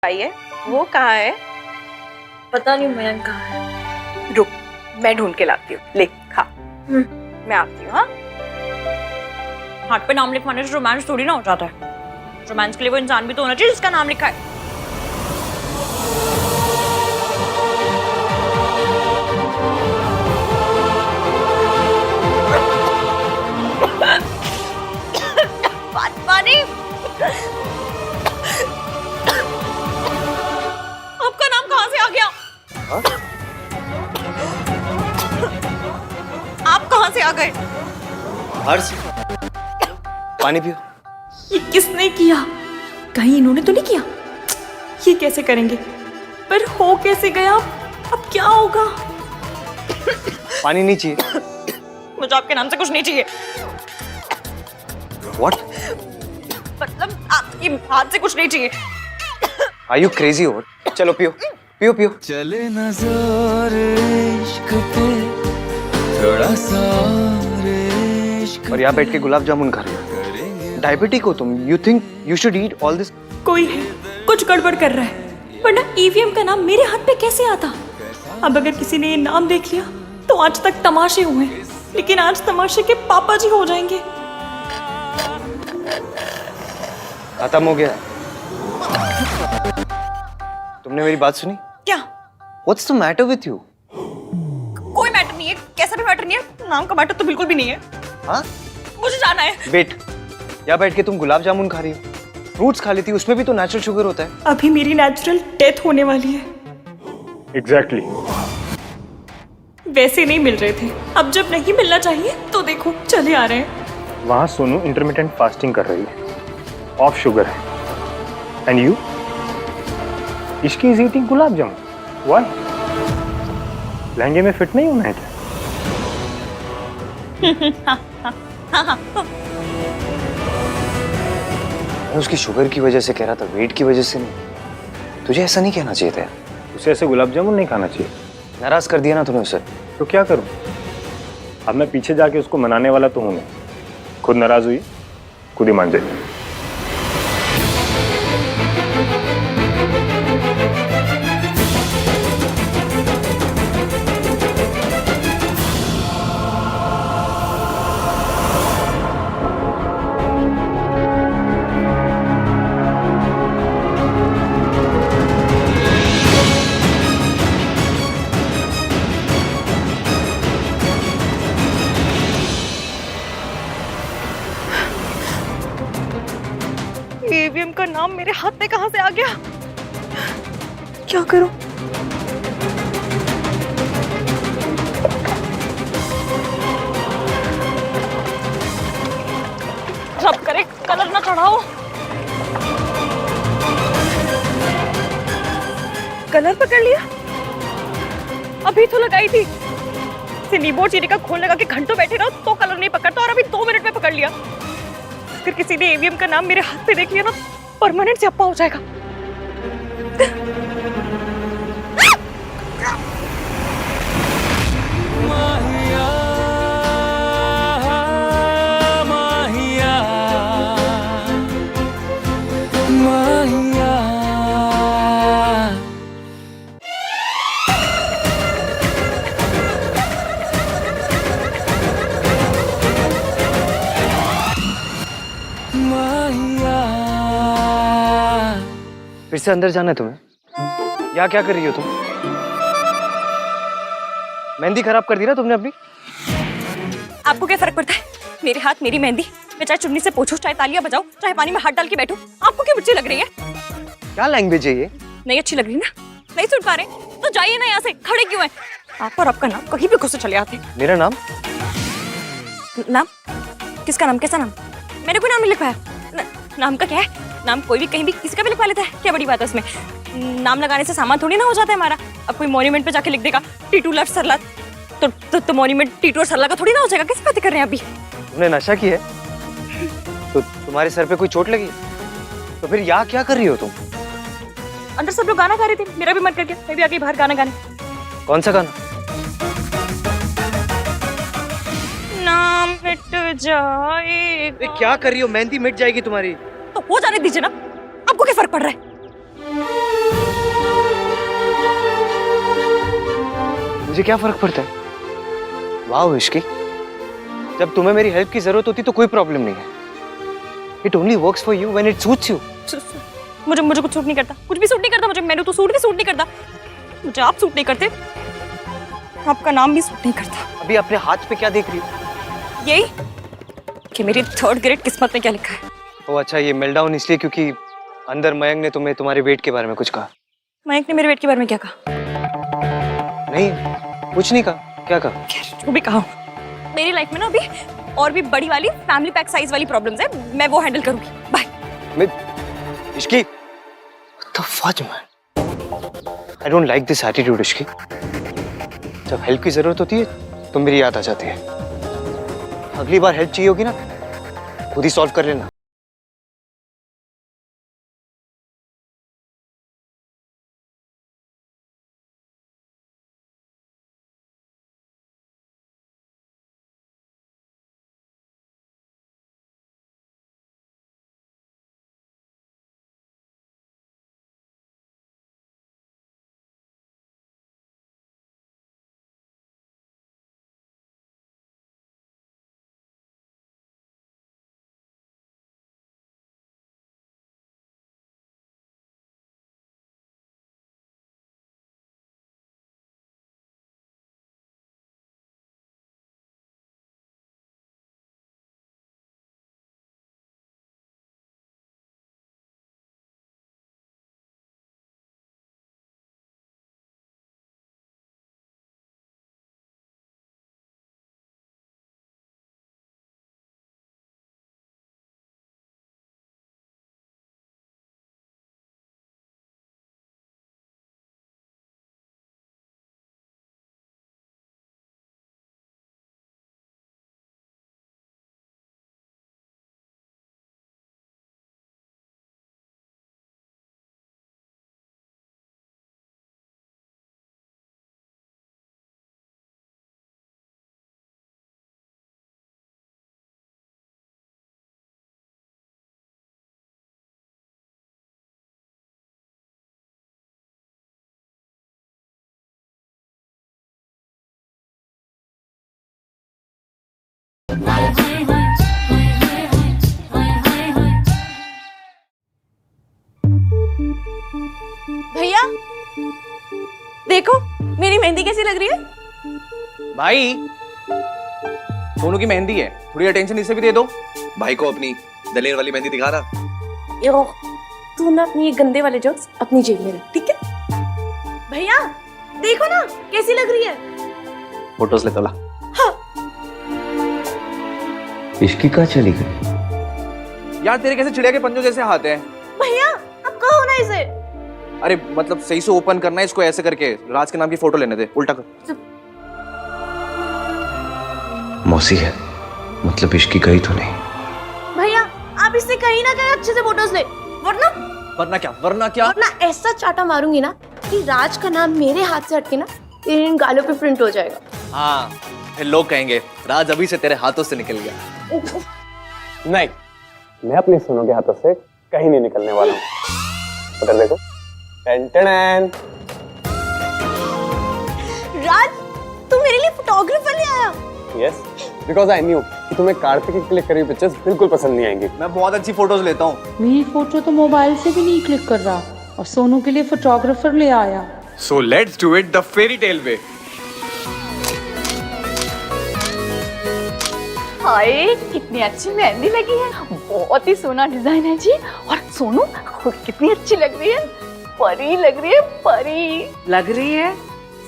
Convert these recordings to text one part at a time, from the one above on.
आई है, वो कहाँ है? पता नहीं मयंक कहाँ है। रुक, मैं ढूंढ के लाती हूँ। ले खा। मैं आती हूँ। हाँ, हाथ पे नाम लिखवाने से रोमांस थोड़ी ना हो जाता है। रोमांस के लिए वो इंसान भी तो होना चाहिए जिसका नाम लिखा है। पानी। आपका नाम कहाँ से आ गया? हा? आप कहाँ से आ गए? बाहर से। पानी पियो। ये किसने किया? कहीं इन्होंने तो नहीं किया? ये कैसे करेंगे? पर हो कैसे गया? अब क्या होगा? पानी नहीं चाहिए। मुझे आपके नाम से कुछ नहीं चाहिए। What? मतलब आपके हाथ से कुछ नहीं चाहिए। Are you crazy or? चलो पियो, पियो पियो। चले नजर इश्क पे थोड़ा सा इश्क। और यहाँ बैठ के गुलाब जामुन खा रहे हो। डायबिटिक हो तुम। You think you should eat all this? कोई है, कुछ गड़बड़ कर रहा है। वरना ईवीएम का नाम मेरे हाथ पे कैसे आता? अब अगर किसी ने ये नाम देख लिया तो आज तक तमाशे हुए, लेकिन आज तमाशे के पापा जी हो जाएंगे। खत्म हो गया। तुमने मेरी बात सुनी? क्या? What's the matter with you? कोई मैटर नहीं है, कैसा भी मैटर नहीं है। नाम का मैटर तो बिल्कुल भी नहीं है। हाँ? मुझे जाना है। वेट, यहाँ बैठ के तुम गुलाब जामुन खा रही हो। फ्रूट्स खा लेती, उसमें भी तो नेचुरल शुगर होता है। अभी मेरी नेचुरल डेथ होने वाली है। एग्जैक्टली। वैसे नहीं मिल रहे थे, अब जब नहीं मिलना चाहिए तो देखो चले आ रहे हैं। वहां सोनू इंटरमिटेंट फास्टिंग कर रही है, ऑफ शुगर है। And you? Ishki is eating gulab jamun. Why? लहंगे में फिट नहीं होना है क्या? मैं उसकी शुगर की वजह से कह रहा था, वेट की वजह से नहीं। तुझे ऐसा नहीं कहना चाहिए था। उसे ऐसे गुलाब जामुन नहीं खाना चाहिए। नाराज कर दिया ना तूने उसे। तो क्या करूं? अब मैं पीछे जाके उसको मनाने वाला तो हूं नहीं। खुद नाराज हुई, खुद ही मान जाएगी। ईवीएम का नाम मेरे हाथ में कहां से आ गया? क्या करूं? सब करे कलर ना चढ़ाओ। कलर पकड़ लिया? अभी तो लगाई थी। नींबू चीनी का खोल लगा के घंटों बैठे रहो तो कलर नहीं पकड़ता, और अभी 2 मिनट में पकड़ लिया। अगर किसी ने ईवीएम का नाम मेरे हाथ पे देख लिया ना, परमानेंट चप्पा हो जाएगा। माहिया, माहिया, माहिया। फिर से अंदर जाना है तुम्हें? यहाँ क्या कर रही हो तुम? मेहंदी खराब कर दी ना तुमने अपनी। आपको क्या फर्क पड़ता है? मेरे हाथ मेरी मेहंदी। मैं चाहे चुन्नी से पोंछूं, चाहे तालियां बजाऊं, चाहे पानी में हाथ डाल के बैठूं। आपको क्यों बुरी लग रही है? क्या लैंग्वेज है ये? नहीं अच्छी लग रही ना? नहीं सुन पा रहे तो जाइए ना यहाँ से। खड़े क्यों हैं? आप और आपका नाम कहीं भी घुस चले आते। मेरा नाम? नाम? किसका नाम? कैसा नाम? मैंने कोई नाम नहीं लिखवाया। नाम का क्या है? नाम कोई भी कहीं भी किसी का भी लिखवा लेता है। क्या बड़ी बात है उसमें? नाम लगाने से सामान थोड़ी ना हो जाता है हमारा। अब कोई मॉन्यूमेंट पे जाके लिख देगा टीटू लव सरला, तो मॉन्यूमेंट टीटू और सरला का थोड़ी ना हो जाएगा। किस बातें कर रहे हैं अभी? तुमने नशा किया है? तो तुम्हारे सर पे कोई चोट लगी? तो फिर यहाँ क्या कर रही हो तुम? अंदर सब लोग गाना गा रहे थे, मेरा भी मन कर गया मैं भी आ गई बाहर गाना गाने। कौन सा गाना? नाम मिट जाएगा। क्या कर रही हो? मेहंदी मिट जाएगी तुम्हारी। तो हो जाने दीजिए ना, आपको क्या फर्क पड़ रहा है? मुझे क्या फर्क पड़ता है? वाह इश्की, जब तुम्हें मेरी हेल्प की जरूरत होती तो कोई प्रॉब्लम नहीं है। It only works for you when it suits you. मुझे कुछ सूट नहीं करता, कुछ भी सूट नहीं करता मुझे। मैंने तो सूट भी सूट नहीं करता मुझे। आप सूट नहीं करते, आपका नाम भी सूट नहीं करता। अभी अपने हाथ पे क्या देख रही हो? यही कि मेरी 3rd ग्रेड किस्मत में क्या लिखा है। ओ अच्छा, ये मेल डाउन इसलिए क्योंकि अंदर मयंक ने तुम्हें तुम्हारे वेट के बारे में कुछ कहा? मयंक ने मेरे वेट के बारे में क्या कहा? नहीं, कुछ नहीं कहा। क्या कहा? खैर जो भी कहा, मेरी लाइफ में ना अभी और भी बड़ी वाली फैमिली पैक साइज वाली प्रॉब्लम्स है, मैं वो हैंडल करूंगी। बाय। मैं Ishki, what the fudge man? I don't like this attitude Ishki. जब हेल्प की जरूरत होती है तो मेरी याद आ जाती है। अगली बार हेल्प चाहिए होगी ना, खुद ही सॉल्व कर लेना। भैया देखो मेरी मेहंदी कैसी लग रही है। भाई, सोनू की मेहंदी है, थोड़ी अटेंशन इसे भी दे दो। भाई को अपनी दलेर वाली मेहंदी दिखा रहा। यो, तू ना अपनी ये गंदे वाले जोक्स अपनी जेब में रख, ठीक है? भैया देखो ना कैसी लग रही है। फोटोज ले तोला। हाँ। इश्की कहाँ चली गई? यार तेरे कैसे चिड़िया के पंजों जैसे हाथ हैं। भैया अब कहो ना इसे। अरे मतलब सही से ओपन करना है इसको, ऐसे करके राज के नाम की फोटो लेने दे, उल्टा कर। मौसी है, मतलब इश्की गई तो नहीं? भैया आप इससे कहीं ना कहीं अच्छे से फोटोज ले, वरना क्या? वरना ऐसा चाटा मारूंगी ना कि राज का नाम मेरे हाथ से हटके ना तेरे इन गालों पे प्रिंट हो जाएगा। हाँ, फिर लोग कहेंगे राज अभी से तेरे हाथों से निकल गया। नहीं, मैं अपने सोनू के हाथों से कहीं नहीं निकलने वाला हूँ। उधर देखो। टन-टन-टन। राज तू मेरे लिए फोटोग्राफर ले आया। Yes, because I knew कि तुम्हें कार्तिक की क्लिक करी हुई पिक्चर्स बिल्कुल पसंद नहीं आएंगी। मैं बहुत अच्छी फोटोज लेता हूँ। मेरी फोटो तो मोबाइल से भी नहीं क्लिक कर रहा और सोनू के लिए फोटोग्राफर ले आया। So let's do it the fairy tale way. हाय कितनी अच्छी मेहंदी लगी है, बहुत ही सोना डिजाइन है जी। और सोनू खुद कितनी अच्छी लग रही है, परी लग रही है, परी लग रही है।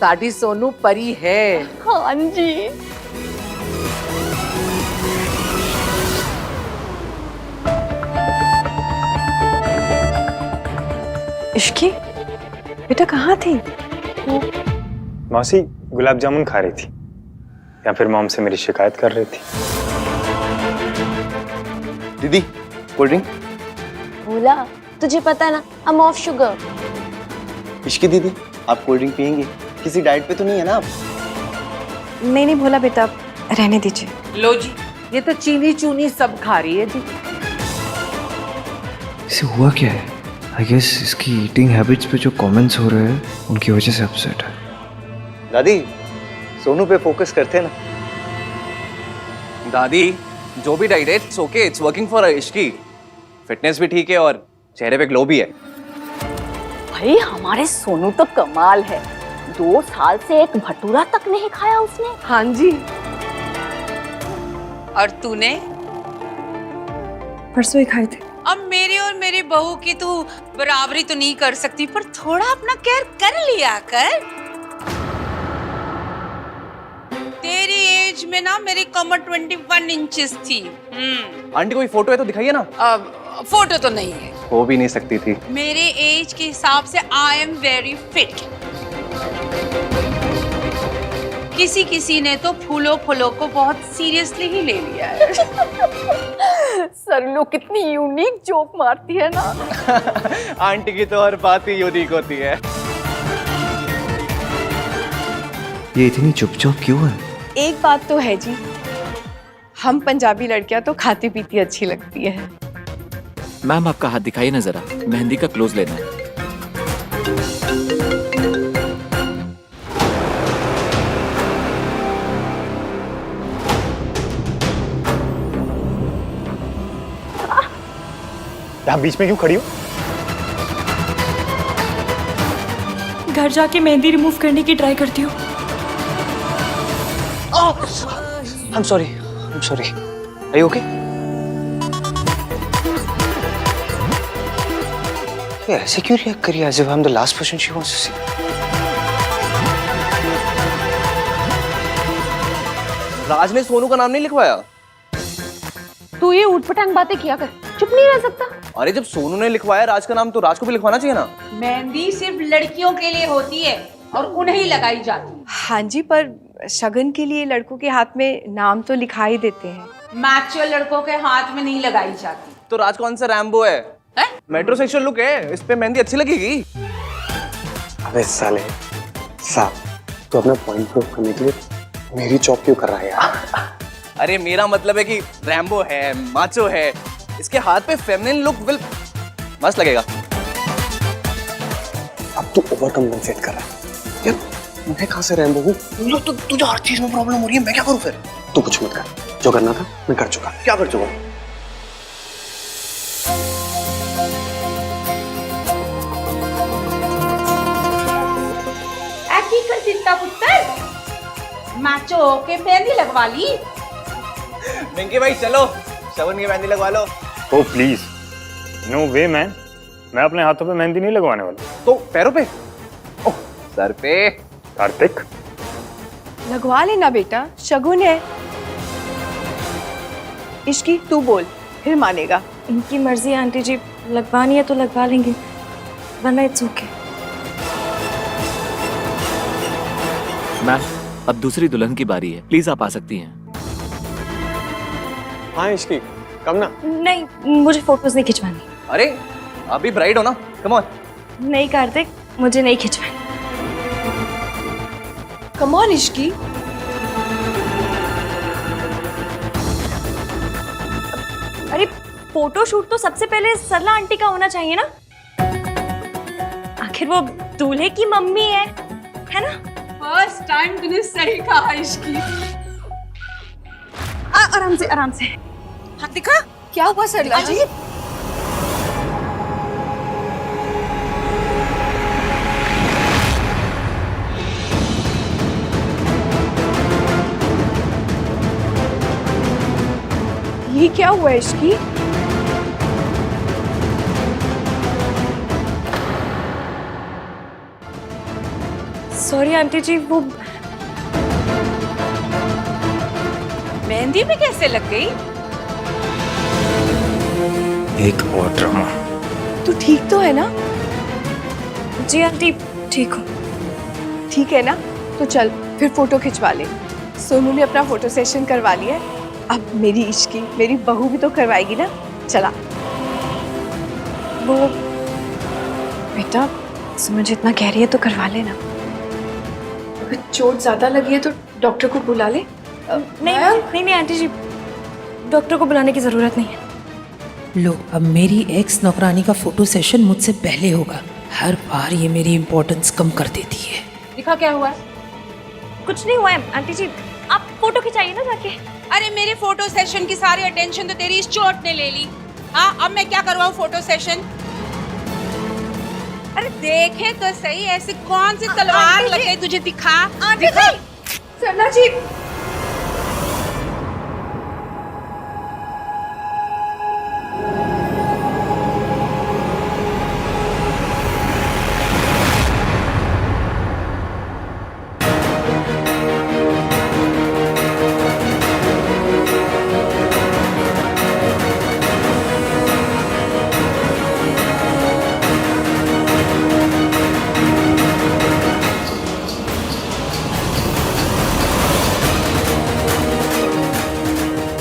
साडी सोनू परी है। हाँ जी। इश्की बेटा कहाँ थी? मौसी गुलाब जामुन खा रही थी या फिर मॉम से मेरी शिकायत कर रही थी। दीदी कोल्ड ड्रिंक। भोला तुझे पता है ना I'm ऑफ शुगर। इश्की दीदी, आप कोल्ड ड्रिंक पियेंगी? किसी डाइट पे तो नहीं है ना आप? नहीं भोला बेटा, रहने दीजिए। लो जी, ये तो चीनी चूनी सब खा रही है जी। इसे हुआ क्या है? आई गेस इसकी ईटिंग हैबिट्स पे जो कमेंट्स हो रहे हैं उनकी वजह से अपसेट है। दादी, सोनू पे फोकस करते हैं ना। दादी जो भी डाइट है it's okay, it's working for Ishki. Fitness भी ठीक है और चेहरे पे ग्लो भी है। भाई हमारे सोनू तो कमाल है, 2 साल से एक भटूरा तक नहीं खाया उसने। हाँ जी। और तूने? परसों ही खाए थे। अब मेरी और मेरी बहू की तू बराबरी तो नहीं कर सकती, पर थोड़ा अपना केयर कर लिया कर। तेरी एज में ना मेरी कमर 21 इंचेस थी। आंटी कोई फोटो है तो दिखाइए ना। फोटो तो नहीं है। हो भी नहीं सकती थी। मेरे एज के हिसाब से आई एम वेरी फिट। किसी किसी ने तो फूलों फूलों को बहुत सीरियसली ही ले लिया है। सरलू कितनी यूनिक जोक मारती है ना। आंटी की तो हर बात ही यूनिक होती है। ये इतनी चुपचाप क्यों है? एक बात तो है जी, हम पंजाबी लड़कियां तो खाती पीती अच्छी लगती है। मैम आपका हाथ दिखाइए ना जरा, मेहंदी का क्लोज लेना है। यहाँ बीच में क्यों खड़ी हो? घर जाके मेहंदी रिमूव करने की ट्राई करती हूँ। I'm sorry. Are you okay? ये ऐसे क्यों रिएक्ट करिए as if I'm the last person she wants to see? राज ने सोनू का नाम नहीं लिखवाया। तू ये ऊटपटांग बातें किया कर, चुप नहीं रह सकता। अरे जब सोनू ने लिखवाया राज का नाम तो राज को भी लिखवाना चाहिए ना। मेहंदी सिर्फ लड़कियों के लिए होती है और उन्हें लगाई जाती है। हाँ जी, पर शगन के लिए लड़कों के हाथ में नाम तो लिखा ही देते हैं। मैचुअर लड़कों के हाथ में नहीं लगाई जाती। तो राज कौन सा रैम्बो है? मेट्रोसेक्सुअल लुक है, इस पे मेहंदी अच्छी लगेगी। अबे साले साहब, तो अपना पॉइंट प्रूव करने के लिए मेरी चॉप क्यों कर रहा है यार? अरे मेरा मतलब है कि रैम्बो है, माचो है, इसके हाथ पे फेमिनिन लुक विल मस्त लगेगा। अब तू ओवर कम्पेंसेट कर रहा है यार। मैं कहाँ से रैम्बो हूँ? तो तुझे हर चीज में प्रॉब्लम हो रही है, मैं क्या करूँ फिर? तू कुछ मत कर, जो करना था मैं कर चुका। क्या कर चुका? मैचो के मेहंदी लगवा ली। मिंकी भाई चलो शगन की मेहंदी लगवा लो। ओ प्लीज, नो वे मैन, मैं अपने हाथों पे मेहंदी नहीं लगवाने वाला। तो पैरों पे? ओह सर पे। कार्तिक लगवा लेना बेटा, शगुन है। इश्की तू बोल, फिर मानेगा। इनकी मर्जी आंटी जी, लगवानी है तो लगवा लेंगे, वरना इट्स ओके। मैम अब दूसरी दुल्हन की बारी है, प्लीज आप आ सकती हैं। हाँ इश्की, कम ना। नहीं, मुझे फोटोज नहीं खिंचवानी। अरे आप भी ब्राइड हो ना, कम ऑन। नहीं कार्तिक, मुझे नहीं खिंचवानी। Come on Ishki. अरे फोटो शूट तो सबसे पहले सरला आंटी का होना चाहिए ना, आखिर वो दूल्हे की मम्मी है ना? फर्स्ट टाइम तूने सही कहा इश्की। आराम से आराम से। हाथ दिखा। क्या हुआ सरला जी? ये क्या हुआ इश्की? सॉरी आंटी जी, वो मेहंदी भी कैसे लग गई? एक और ड्रामा। तू ठीक तो है ना? जी आंटी ठीक हूँ। ठीक है ना, तो चल फिर फोटो खिंचवा ले। सोनू ने अपना फोटो सेशन करवा लिया है, अब मेरी इश्की, मेरी बहू भी तो करवाएगी ना। चला। वो बेटा समझ इतना कह रही है तो करवा लेना। अगर चोट ज्यादा लगी है तो डॉक्टर को बुला ले। नहीं आंटी जी, डॉक्टर को बुलाने की जरूरत नहीं है। लो, अब मेरी एक्स नौकरानी का फोटो सेशन मुझसे पहले होगा। हर बार ये मेरी इम्पोर्टेंस कम कर देती है। दिखा क्या हुआ है? कुछ नहीं हुआ है आंटी जी, आप फोटो खिंचाइए ना जाके। अरे मेरे फोटो सेशन की सारी अटेंशन तो तेरी इस चोट ने ले ली। हाँ, अब मैं क्या करवाऊँ फोटो सेशन? अरे देखे तो सही, ऐसे कौन सी तलवार लगे तुझे? दिखा दिखा। सरला जी,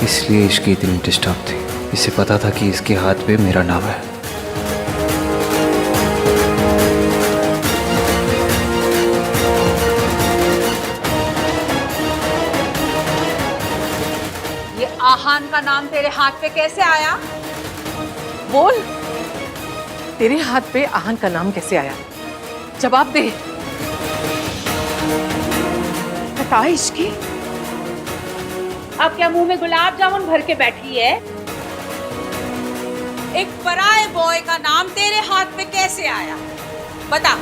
इसलिए इसकी इतनी डिस्टर्ब थी। इसे पता था कि इसके हाथ पे मेरा नाम है। ये आहान का नाम तेरे हाथ पे कैसे आया? बोल, तेरे हाथ पे आहन का नाम कैसे आया? जवाब दे। बता इश्की। अब क्या मुंह में गुलाब जामुन भर के बैठी है? एक पराये बॉय का नाम तेरे हाथ पे कैसे आया? बता।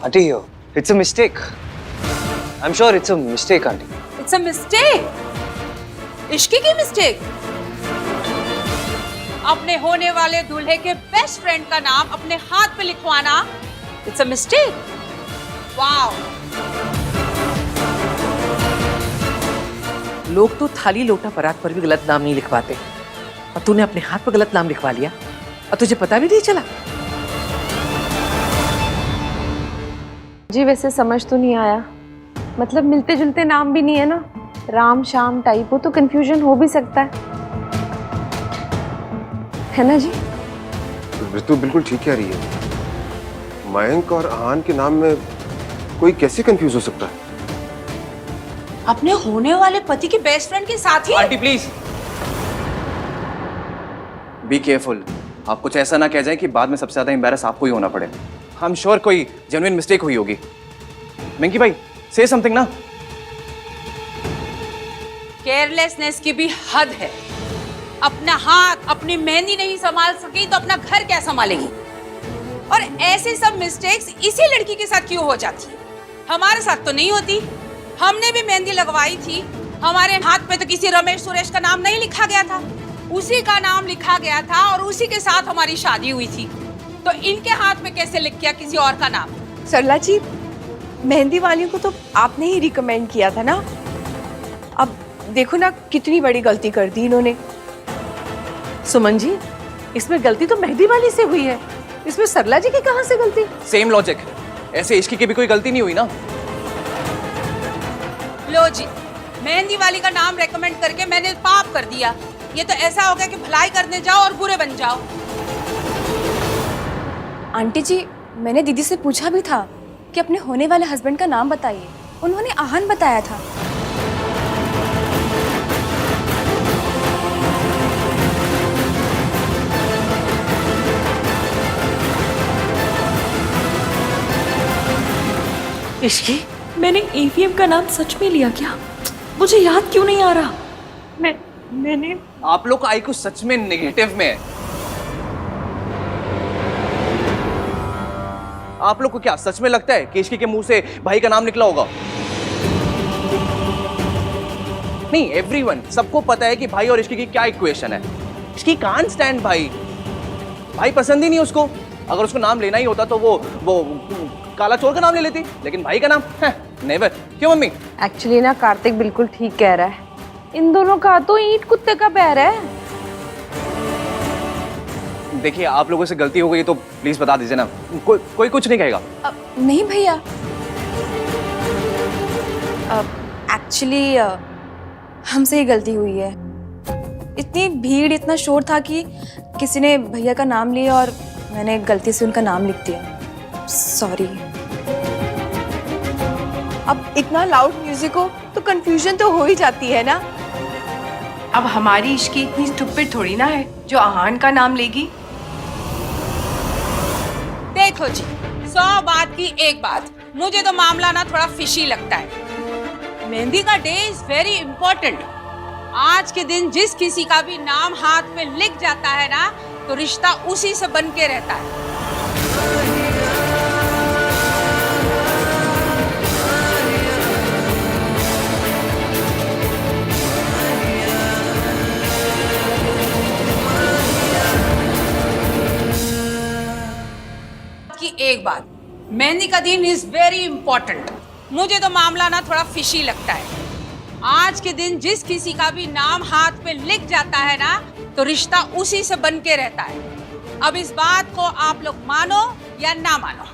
Aunty, it's a mistake. I'm sure it's a mistake, aunty. It's a mistake. Ishki की मिस्टेक? अपने होने वाले दूल्हे के बेस्ट फ्रेंड का नाम अपने हाथ पे लिखवाना It's a mistake. Wow. लोग तो थाली लोटा परात पर भी गलत नाम नहीं लिखवाते, और तूने अपने हाथ पर गलत नाम लिखवा लिया और तुझे पता भी नहीं चला। जी वैसे समझ तो नहीं आया, मतलब मिलते जुलते नाम भी नहीं है ना, राम शाम टाइप हो तो कंफ्यूजन हो भी सकता है ना जी? ऋतु बिल्कुल ठीक कह रही है। मयंक और आहान के नाम में कोई कैसे कंफ्यूज हो सकता है? अपने होने वाले पति के बेस्ट फ्रेंड के साथ ही? Aunty please be careful. आप कुछ ऐसा ना कह जाए कि बाद में सबसे ज्यादा एम्बैरस आपको ही होना पड़े। आई एम श्योर कोई जेन्युइन मिस्टेक हुई होगी। मंकी भाई से समथिंग ना। केयरलेसनेस की भी हद है। अपना हाथ, अपनी मेहंदी नहीं संभाल सकी तो अपना घर क्या संभालेगी? और ऐसे सब मिस्टेक्स इसी लड़की के साथ क्यों हो जाती है? हमारे साथ तो नहीं होती। हमने भी मेहंदी लगवाई थी, हमारे हाथ पे तो किसी रमेश सुरेश का नाम नहीं लिखा गया था, उसी का नाम लिखा गया था और उसी के साथ हमारी शादी हुई थी। तो इनके हाथ में कैसे लिख गया किसी और का नाम? सरला जी, मेहंदी वाली को तो आपने ही रिकमेंड किया था ना। अब देखो ना कितनी बड़ी गलती कर दी इन्होंने। सुमन जी, इसमें गलती तो मेहंदी वाली से हुई है, इसमें सरला जी की कहां से गलती? Same logic. ऐसे इश्की की भी कोई गलती नहीं हुई ना। लो जी, मेहंदी वाली का नाम रेकमेंड करके मैंने पाप कर दिया। ये तो ऐसा हो गया कि भलाई करने जाओ और बुरे बन जाओ। आंटी जी, मैंने दीदी से पूछा भी था कि अपने होने वाले हस्बैंड का नाम बताइए, उन्होंने आहान बताया था। इश्की, मैंने एवीएम का नाम सच में लिया क्या? मुझे याद क्यों नहीं आ रहा? मैंने आप लोग का आईक्यू सच में नेगेटिव में है। आप लोग को क्या सच में लगता है कि इश्की के मुंह से भाई का नाम निकला होगा? नहीं, एवरीवन, सबको पता है कि भाई और इश्की की क्या इक्वेशन है। इश्की कांट स्टैंड भाई। भाई पसंद ही नहीं उसको। अगर उसको नाम लेना ही होता तो वो काला चोर का नाम ले लेती, लेकिन भाई का नाम नेवर। क्यों मम्मी? एक्चुअली ना कार्तिक बिल्कुल ठीक कह रहा है, इन दोनों का तो ईंट कुत्ते का पैर है। देखिए, आप लोगों से गलती हो गई तो प्लीज बता दीजिए ना। कोई कुछ नहीं कहेगा। नहीं भैया, एक्चुअली हमसे ही गलती हुई है। इतनी भीड़, इतना शोर था कि किसी ने भैया का नाम लिया और मैंने गलती से उनका नाम लिख दिया। सॉरी। अब इतना लाउड म्यूजिक हो तो कंफ्यूजन तो हो ही जाती है ना। अब हमारी इश्की इतनी स्टूपिड थोड़ी ना है जो आहान का नाम लेगी। देखो जी, 100 बात की एक बात, मुझे तो मामला ना थोड़ा फिशी लगता है। मेहंदी का डे इज वेरी इंपॉर्टेंट। आज के दिन जिस किसी का भी नाम हाथ पे लिख जाता है ना, तो रिश्ता उसी से बन के रहता है। की एक बात, मेहंदी का दिन इज वेरी इंपॉर्टेंट। मुझे तो मामला ना थोड़ा फिशी लगता है। आज के दिन जिस किसी का भी नाम हाथ पे लिख जाता है ना, तो रिश्ता उसी से बन के रहता है। अब इस बात को आप लोग मानो या ना मानो।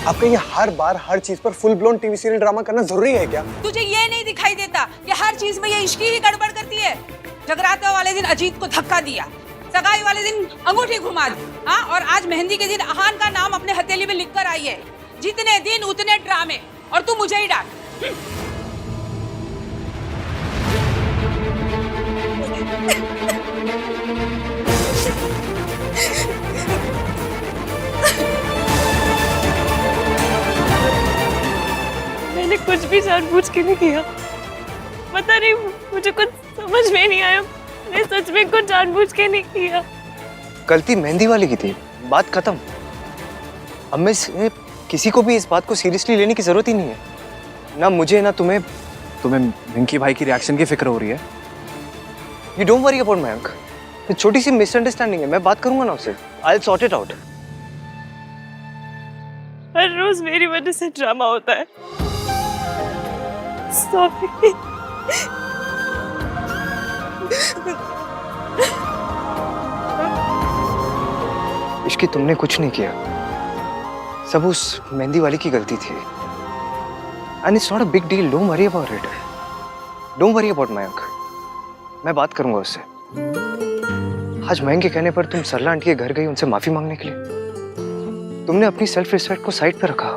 आपका ये हर बार हर चीज पर full blown TV serial drama करना जरूरी है क्या? तुझे ये नहीं दिखाई देता कि हर चीज में ये इश्की ही गड़बड़ करती है? जगराते वाले दिन अजीत को धक्का दिया, सगाई वाले दिन अंगूठी घुमा दी, हाँ, और आज मेहंदी के दिन अहान का नाम अपने हथेली में लिख कर आई है। जितने दिन उतने ड्रामे, और तू मुझे ही डांट। मैंने कुछ भी जानबूझ के नहीं किया। पता नहीं, मुझे कुछ समझ में नहीं आया। मैं सच में कुछ जानबूझ के नहीं किया। गलती मेहंदी वाली की थी, बात खत्म। अब मैं किसी को भी इस बात को सीरियसली लेने की जरूरत ही नहीं है, ना मुझे ना तुम्हें। तुम्हें विंकी भाई की रिएक्शन की फिक्र हो रही है? You don't worry about Mayank. ये छोटी सी मिसअंडरस्टैंडिंग है, मैं बात करूंगा ना उससे। I will sort it out. हर रोज मेरी वजह से ड्रामा होता है। सॉरी। इश्की, तुमने कुछ नहीं किया, सब उस मेहंदी वाली की गलती थी। And it's not a big deal, don't worry about it. Don't worry about Mayank, मैं बात करूंगा उससे। आज मयंक के कहने पर तुम सरला आंटी के घर गई उनसे माफी मांगने के लिए। तुमने अपनी सेल्फ रिस्पेक्ट को साइड पे रखा।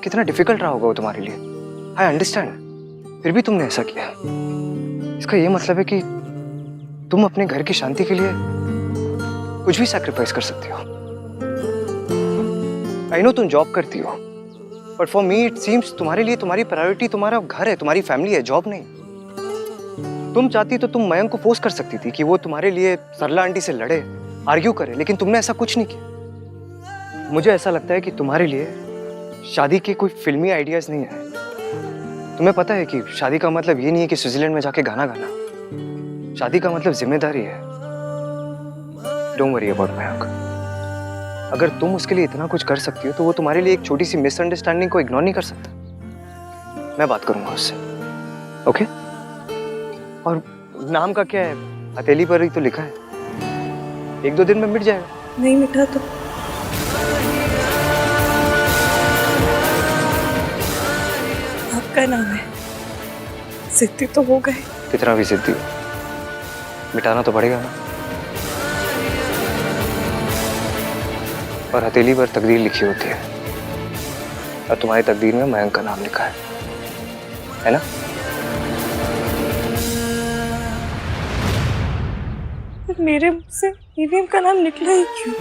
कितना डिफिकल्ट रहा होगा वो तुम्हारे लिए, आई अंडरस्टैंड, फिर भी तुमने ऐसा किया। इसका ये मतलब है कि तुम अपने घर की शांति के लिए कुछ भी सैक्रिफाइस कर सकती हो। आई नो तुम जॉब करती हो, but for me it seems तुम्हारे लिए तुम्हारी प्रायोरिटी तुम्हारा घर है, तुम्हारी फैमिली है, जॉब नहीं। तुम चाहती तो तुम मयंक को फोर्स कर सकती थी कि वो तुम्हारे लिए सरला आंटी से लड़े, आर्ग्यू करे, लेकिन तुमने ऐसा कुछ नहीं किया। मुझे ऐसा लगता है कि तुम्हारे लिए शादी के कोई फिल्मी आइडियाज नहीं है। तुम्हें पता है कि शादी का मतलब ये नहीं है कि स्विट्जरलैंड में जाके गाना गाना। शादी का मतलब जिम्मेदारी है। Don't worry about Mayank. अगर तुम उसके लिए इतना कुछ कर सकती हो तो वो तुम्हारे लिए एक छोटी सी मिसअंडरस्टैंडिंग को इग्नोर नहीं कर सकता। मैं बात करूंगा उससे, ओके? और नाम का क्या है, हथेली पर ही तो लिखा है, 1-2 दिन में मिट जाएगा। नहीं मिटा तो आपका नाम है, सिद्धि तो हो गए। कितना भी सिद्धि हो, मिटाना तो पड़ेगा ना। और हथेली पर तकदीर लिखी होती है, और तुम्हारी तकदीर में मयंक का नाम लिखा है ना? मेरे मुंह से ईवीएम का नाम निकला ही क्यों?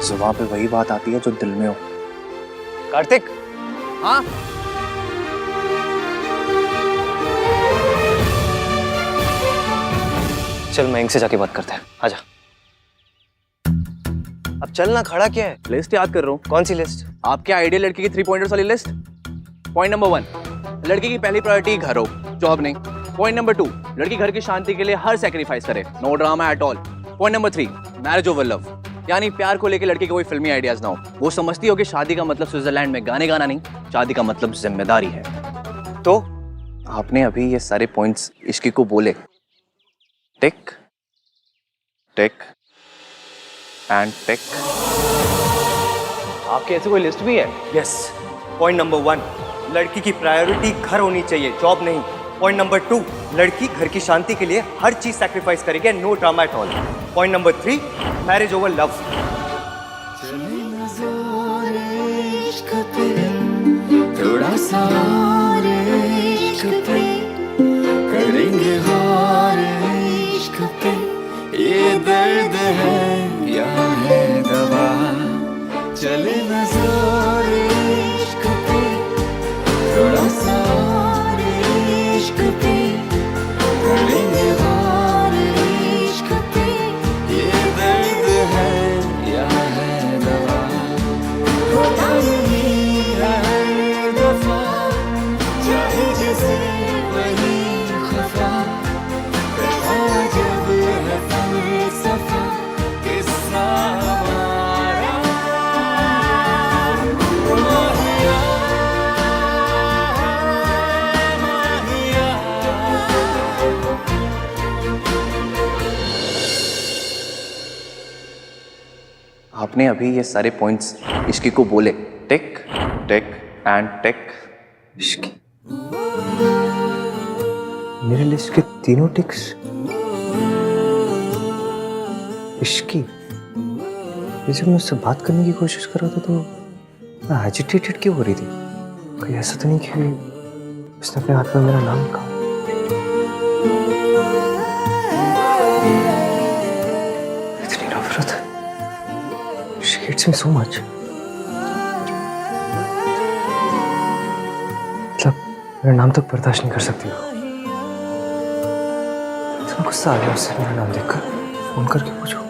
जुबान पे वही बात आती है जो दिल में हो। कार्तिक। हाँ? चल मयंक से जाके बात करते हैं, आजा। अब चलना, खड़ा क्या है? लिस्ट याद कर रहा हूँ। कौन सी लिस्ट? आपके आइडियल लड़की की 3 पॉइंटर्स वाली लिस्ट। पॉइंट नंबर 1, लड़की की पहली प्रायोरिटी घर हो, जॉब नहीं। पॉइंट नंबर 2, लड़की घर की शांति के लिए हर सैक्रिफाइस करे, no drama at all. Point number 3, marriage over love, यानी प्यार को लेकर लड़की के कोई फिल्मी आइडियाज ना हो। वो समझती हो कि शादी का मतलब स्विट्जरलैंड में गाने गाना नहीं, शादी का मतलब जिम्मेदारी है। तो आपने अभी ये सारे पॉइंट्स इश्की को बोले, टिक टिक एंड टिक। आपके ऐसे कोई लिस्ट भी है? यस। पॉइंट नंबर 1, लड़की की प्रायोरिटी घर होनी चाहिए, जॉब नहीं। पॉइंट नंबर 2, लड़की घर की शांति के लिए हर चीज सैक्रिफाइस करेगी, no drama at all. Point number 3, marriage over love. चले ना जोर इश्क पे, थोड़ा सा और इश्क पे, करेंगे गौर इश्क पे, ये दर्द है या है दवा। चले ना जोर इश्क पे, थोड़ा सा और इश्क पे, करेंगे गौर इश्क पे, ये दर्द है या है दवा। होता नहीं है हर दफा, चाहे जैसे वही खफा, करता जब है फलसफा किस्सा हमारा। माहिया, माहिया। आपने अभी ये सारे पॉइंट्स इश्की को बोले, टिक टिक एंड टिक। इश्की, मेरे लिस्ट के तीनों टिक्स इश्की। जब मैं उससे बात करने की कोशिश कर रहा था तो मैं एजिटेटेड क्यों हो रही थी? कहीं ऐसा तो नहीं कि उसने अपने हाथ में मेरा नाम लिखा? इतनी नफरत, she hates me so much। मतलब मेरा नाम तक बर्दाश्त नहीं कर सकती वो। इतना गुस्सा आ गया उससे मेरा नाम देखकर। फोन करके पूछो।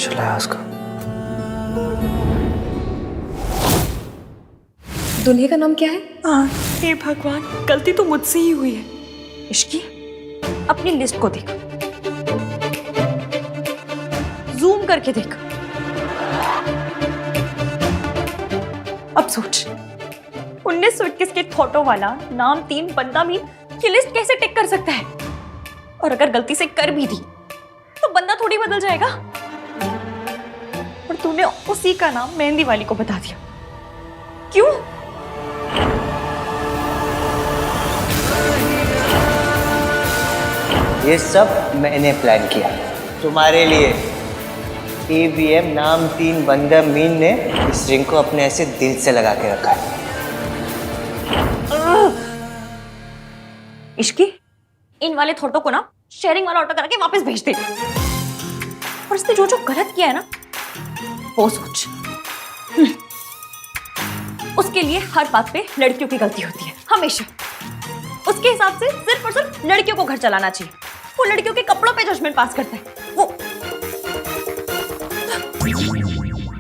चला उसका। दूल्हे का नाम क्या है? हाँ, हे भगवान, गलती तो मुझसे ही हुई है। इश्की, अपनी लिस्ट को देख, जूम करके देख। अब सोच, 1921 के थॉटो वाला नाम 3 बंदा मीन ये लिस्ट कैसे टिक कर सकता है? और अगर गलती से कर भी दी तो बंदा थोड़ी बदल जाएगा। और तूने उसी का नाम मेहंदी वाली को बता दिया, क्यों? ये सब मैंने प्लान किया तुम्हारे लिए। ABM नाम 3 बंदा मीन ने इस रिंग को अपने ऐसे दिल से लगा के रखा है। इश्की, इन वाले थॉटो को ना शेयरिंग वाला ऑर्डर करके वापस भेज दे। और इसने जो जो गलत किया है ना वो सोच। उसके लिए हर बात पे लड़कियों की गलती होती है, हमेशा। उसके हिसाब से सिर्फ और सिर्फ लड़कियों को घर चलाना चाहिए। वो लड़कियों के कपड़ों पे जजमेंट पास करता है। वो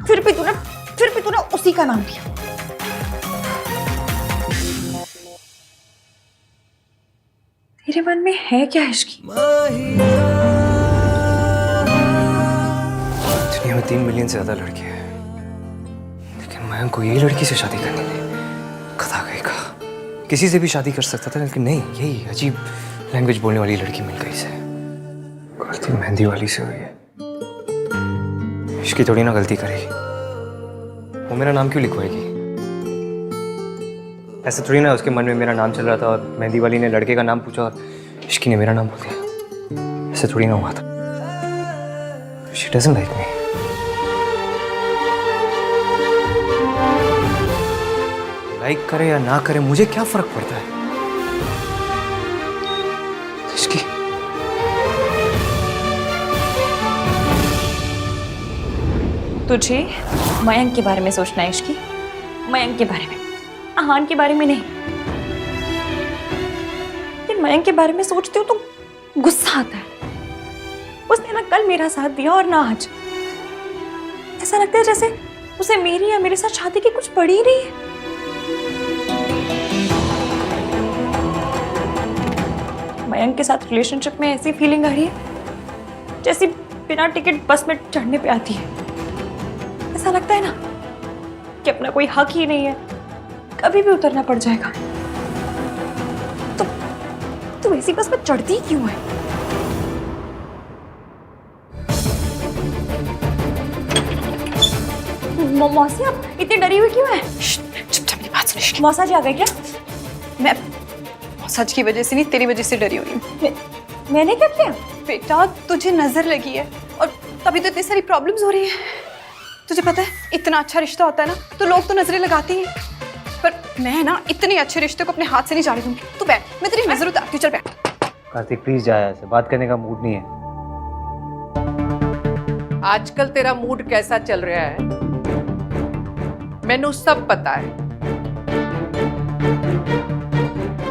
फिर भी तूने उसी का नाम लिया। तेरे मन में है क्या इश्की? दुनिया में 3 मिलियन से ज्यादा लड़के हैं, लेकिन मैं को यही लड़की से शादी करनी थी। कथा गई का किसी से भी शादी कर सकता था, लेकिन नहीं, यही अजीब लैंग्वेज बोलने वाली लड़की मिल गई से। गलती मेहंदी वाली से हुई है। इसकी थोड़ी ना गलती करेगी, वो मेरा नाम क्यों लिखवाएगी? ऐसे थोड़ी ना उसके मन में मेरा नाम चल रहा था और मेहंदी वाली ने लड़के का नाम पूछा और इश्की ने मेरा नाम बोल दिया। ऐसे थोड़ी ना हुआ था। She doesn't like me। Like करे या ना करे मुझे क्या फर्क पड़ता है? इश्की, तुझे मयंक के बारे में सोचना है इश्की, मयंक के बारे में, आहान के बारे में नहीं। लेकिन मयंक के बारे में सोचती हूँ तो गुस्सा आता है। उसने ना कल मेरा साथ दिया और ना आज। ऐसा लगता है जैसे उसे मेरी या मेरे साथ शादी की कुछ पड़ी ही नहीं है। मयंक के साथ रिलेशनशिप में ऐसी फीलिंग आ रही है जैसी बिना टिकट बस में चढ़ने पे आती है। ऐसा लगता है ना कि अपना कोई हक ही नहीं है, कभी भी उतरना पड़ जाएगा। तो ऐसी बस में चढ़ती क्यों है? मौसी, आप इतनी डरी हुई क्यों है? चुपचाप मेरी बात सुनिए। मौसा जी आ गए क्या? मैं सच की वजह से नहीं, तेरी वजह से डरी हुई हूँ। मैंने क्या किया? बेटा तुझे नजर लगी है और तभी तो इतनी सारी प्रॉब्लम्स हो रही है। तुझे पता है इतना अच्छा रिश्ता होता है ना तो लोग तो नजरें लगाते ही हैं, पर मैं ना इतने अच्छे रिश्ते को अपने हाथ से नहीं जाने दूंगी। तू बैठ, मैं तेरी नजर उतारती हूँ, चल बैठ। कार्तिक प्लीज जा, ऐसे बात करने का मूड नहीं है। आजकल तेरा मूड कैसा चल रहा है मैनू सब पता है।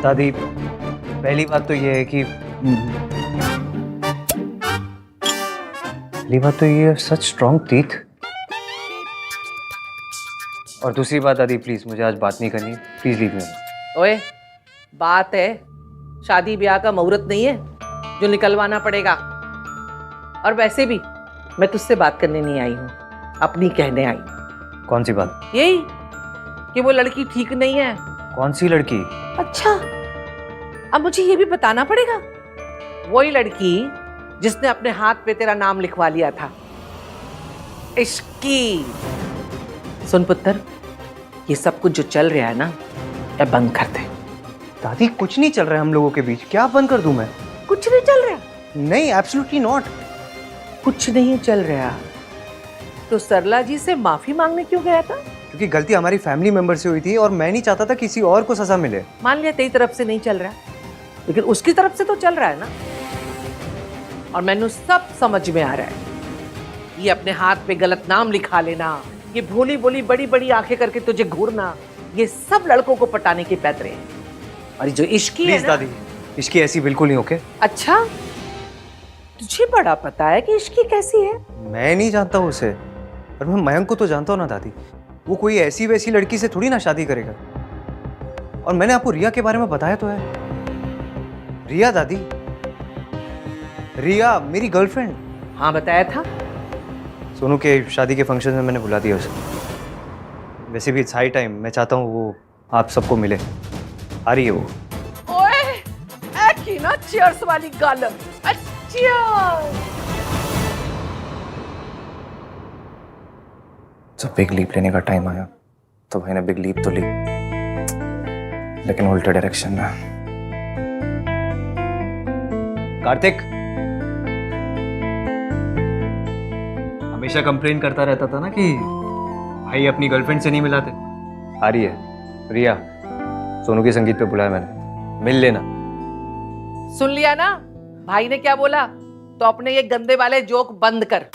दादी पहली बात तो ये है कि पहली बात तो ये सच स्ट्रॉन्ग टीथ, और दूसरी बात दादी प्लीज मुझे आज बात नहीं करनी, प्लीज लीव मी। ओए बात है, शादी ब्याह का मुहूर्त नहीं है जो निकलवाना पड़ेगा। और वैसे भी मैं तुझसे बात करने नहीं आई हूँ, अपनी कहने आई। कौन सी बात? यही कि वो लड़की ठीक नहीं है। कौन सी लड़की? अच्छा अब मुझे ये भी बताना पड़ेगा। वही लड़की जिसने अपने हाथ पे तेरा नाम लिखवा लिया था, इश्की। सुन पुत्र, ये सब कुछ जो चल रहा है ना, ये बंद कर दे। दादी कुछ नहीं चल रहा है हम लोगों के बीच, क्या बंद कर दूं मैं? कुछ नहीं चल रहा? नहीं, एब्सोल्युटली नॉट। कुछ नहीं चल रहा तो सरला जी से माफी मांगने क्यों गया था? क्योंकि गलती हमारी फैमिली मेंबर से हुई थी और मैं नहीं चाहता था किसी और को सजा मिले। मान लिया तेरी तरफ से नहीं चल रहा, लेकिन उसकी तरफ से तो चल रहा है ना, और मैंने सब समझ में आ रहा है। ये अपने हाथ पे गलत नाम लिखा लेना, ये भोली भोली बड़ी बड़ी आंखें करके तुझे घूरना, ये सब लड़कों को पटाने के पैतरे हैं। और जो इश्की है ना, दादी इश्की ऐसी बिल्कुल नहीं। ओके अच्छा तुझे बड़ा पता है कि इश्की कैसी है? मैं नहीं जानता हूँ उसे, पर मैं मयंक को तो जानता हूँ ना दादी। वो कोई ऐसी वैसी लड़की से थोड़ी ना शादी करेगा। और मैंने आपको रिया के बारे में बताया तो है। रिया दादी, रिया मेरी गर्लफ्रेंड। हाँ बताया था। सोनू के शादी के फंक्शन में मैंने बुला दिया उसे। वैसे भी इट्स हाई टाइम, मैं चाहता हूँ वो आप सबको मिले। आ रही है वो। ओए एक ही ना चीयर्स वाली गल। चीयर्स। जब बिग लीप लेने का टाइम आया तो भाई ने बिग लीप तो ली, लेकिन उल्टे डायरेक्शन में। कार्तिक हमेशा कंप्लेन करता रहता था ना कि भाई अपनी गर्लफ्रेंड से नहीं मिलाते। आ रही है रिया, सोनू के संगीत पे बुलाया मैंने, मिल लेना। सुन लिया ना भाई ने क्या बोला? तो अपने ये गंदे वाले जोक बंद कर।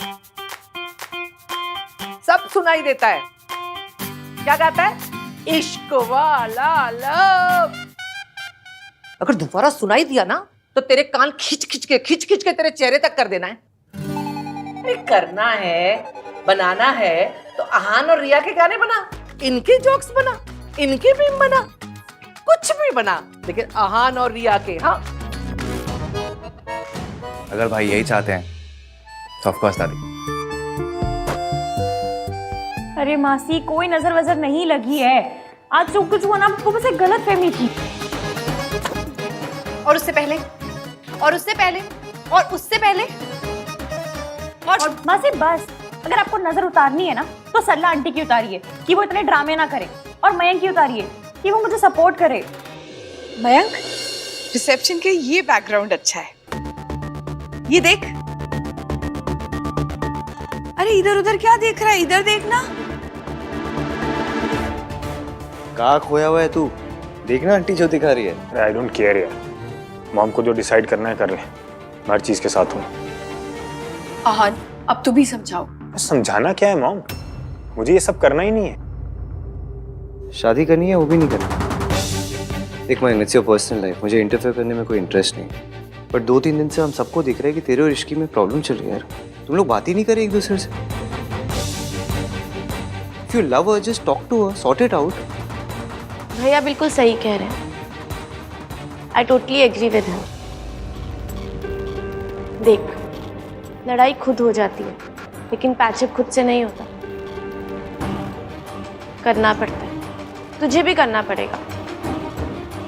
सब सुनाई देता है। क्या गाता है? इश्क वाला लव। अगर दोबारा सुनाई दिया ना तो तेरे कान खींच खींच के तेरे चेहरे तक कर देना है। अरे करना है, बनाना है तो आहान और रिया के गाने बना, इनके जोक्स बना, इनके भी बना, कुछ भी बना, लेकिन आहान और रिया के। हाँ अगर भाई यही चाहते हैं तो ऑफ कोर्स दादी। अरे मासी कोई नजर वजर नहीं लगी है, आज जो कुछ हुआ ना आपको बस एक गलत फहमी थी। और उससे पहले और उससे पहले और उससे पहले और मासी बस, अगर आपको नजर उतारनी है ना तो सरला आंटी की उतारिए कि वो इतने ड्रामे ना करे, और मयंक की उतारिए कि वो मुझे सपोर्ट करे। मयंक, रिसेप्शन के ये बैकग्राउंड अच्छा है, ये देख। अरे इधर उधर क्या देख रहा है, इधर देखना। कहाँ खोया हुआ है तू? देखना आंटी जो दिखा रही है। आई डोंट केयर यार, मॉम को जो डिसाइड करना है कर ले, मैं हर चीज के साथ हूँ। आहान अब तू भी समझाओ। समझाना क्या है मॉम, मुझे ये सब करना ही नहीं है। शादी करनी है वो भी नहीं करनी। एक मैं इट्स योर पर्सनल लाइफ, मुझे इंटरफेयर करने में कोई इंटरेस्ट नहीं। बट 2-3 दिन से हम सबको दिख रहा है कि तेरे और इश्की में प्रॉब्लम चल रही है यार। तुम लोग बात ही नहीं कर रहे एक दूसरे से। If you love her, just talk to her, sort it out. भैया बिल्कुल सही कह रहे हैं। I totally agree with him. देख, लड़ाई खुद हो जाती है, लेकिन पैचअप खुद से नहीं होता, करना पड़ता है। तुझे भी करना पड़ेगा।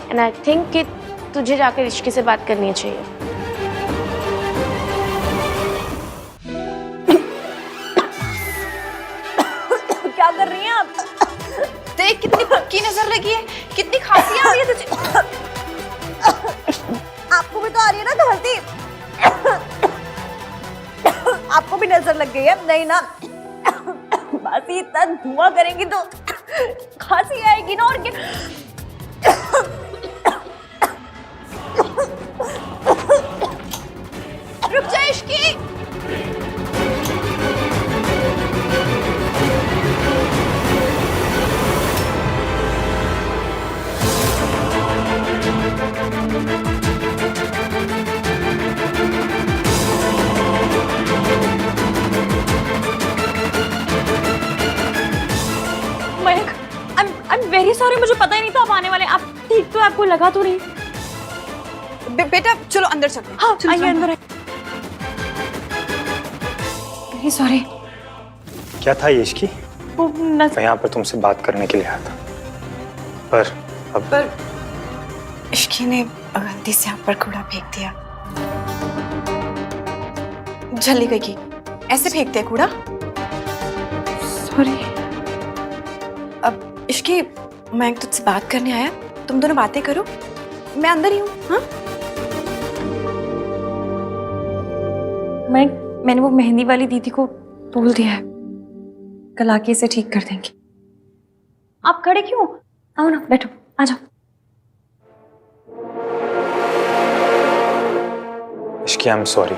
एंड आई थिंक कि तुझे जाकर इश्की से बात करनी चाहिए। क्या कर रही हैं आप? देख कितनी पक्की नजर लगी है, कितनी खांसी आ रही है तुझे। तो आ रही है ना खांसी। आपको भी नजर लग गई है? नहीं ना, बासी इतना धुआं करेंगी तो खांसी आएगी ना। और क्या, रुक जा इश्की। I'm very sorry, मुझे पता ही नहीं था आप आने वाले। आप ठीक तो, आपको लगा तो नहीं? बेटा चलो अंदर चलो। हाँ आइए अंदर। सॉरी। क्या था ये इश्की? मैं यहाँ पर तुमसे बात करने के लिए आया था, पर इश्की ने गलती से आप पर कूड़ा फेंक दिया। जल्दी गई की ऐसे फेंकते हैं कूड़ा। सॉरी। अब इश्की, मैं तुझसे बात करने आया, तुम दोनों बातें करो, मैं अंदर ही हूँ। हाँ, मैंने वो मेहंदी वाली दीदी को बोल दिया है, कल आके इसे ठीक कर देंगे। आप खड़े क्यों? आओ ना, बैठो, आ जाओ। Ishki, I am sorry.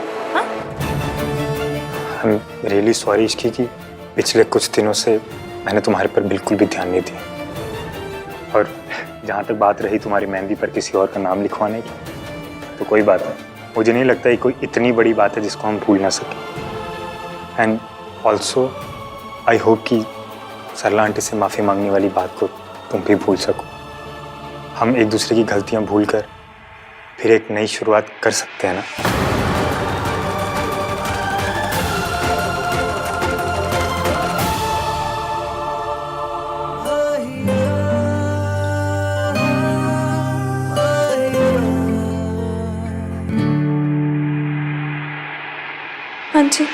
I am really sorry Ishki कि पिछले कुछ दिनों से मैंने तुम्हारे पर बिल्कुल भी ध्यान नहीं दिया। और जहाँ तक बात रही तुम्हारी मेहंदी पर किसी और का नाम लिखवाने की, तो कोई बात नहीं, मुझे नहीं लगता ये कोई इतनी बड़ी बात है जिसको हम भूल ना सकें। एंड ऑल्सो आई होप कि सरला आंटी से माफ़ी मांगने वाली बात को तुम भी भूल सको। हम एक दूसरे की गलतियाँ भूल कर फिर एक नई शुरुआत कर सकते हैं ना। हाँ जी,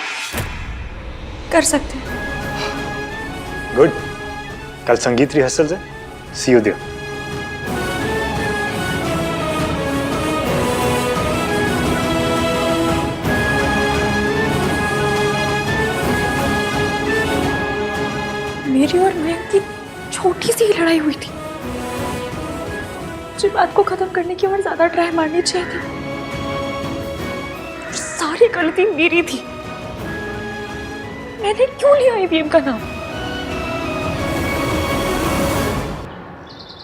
कर सकते हैं। गुड, कल संगीत रिहर्सल है, सी यू देयर। मेरी और मयंक की छोटी सी लड़ाई हुई थी, मुझे बात को खत्म करने की और ज्यादा ट्राई मारनी चाहिए थी। सारी गलती मेरी थी, मैंने क्यों लिया ईवीएम का नाम?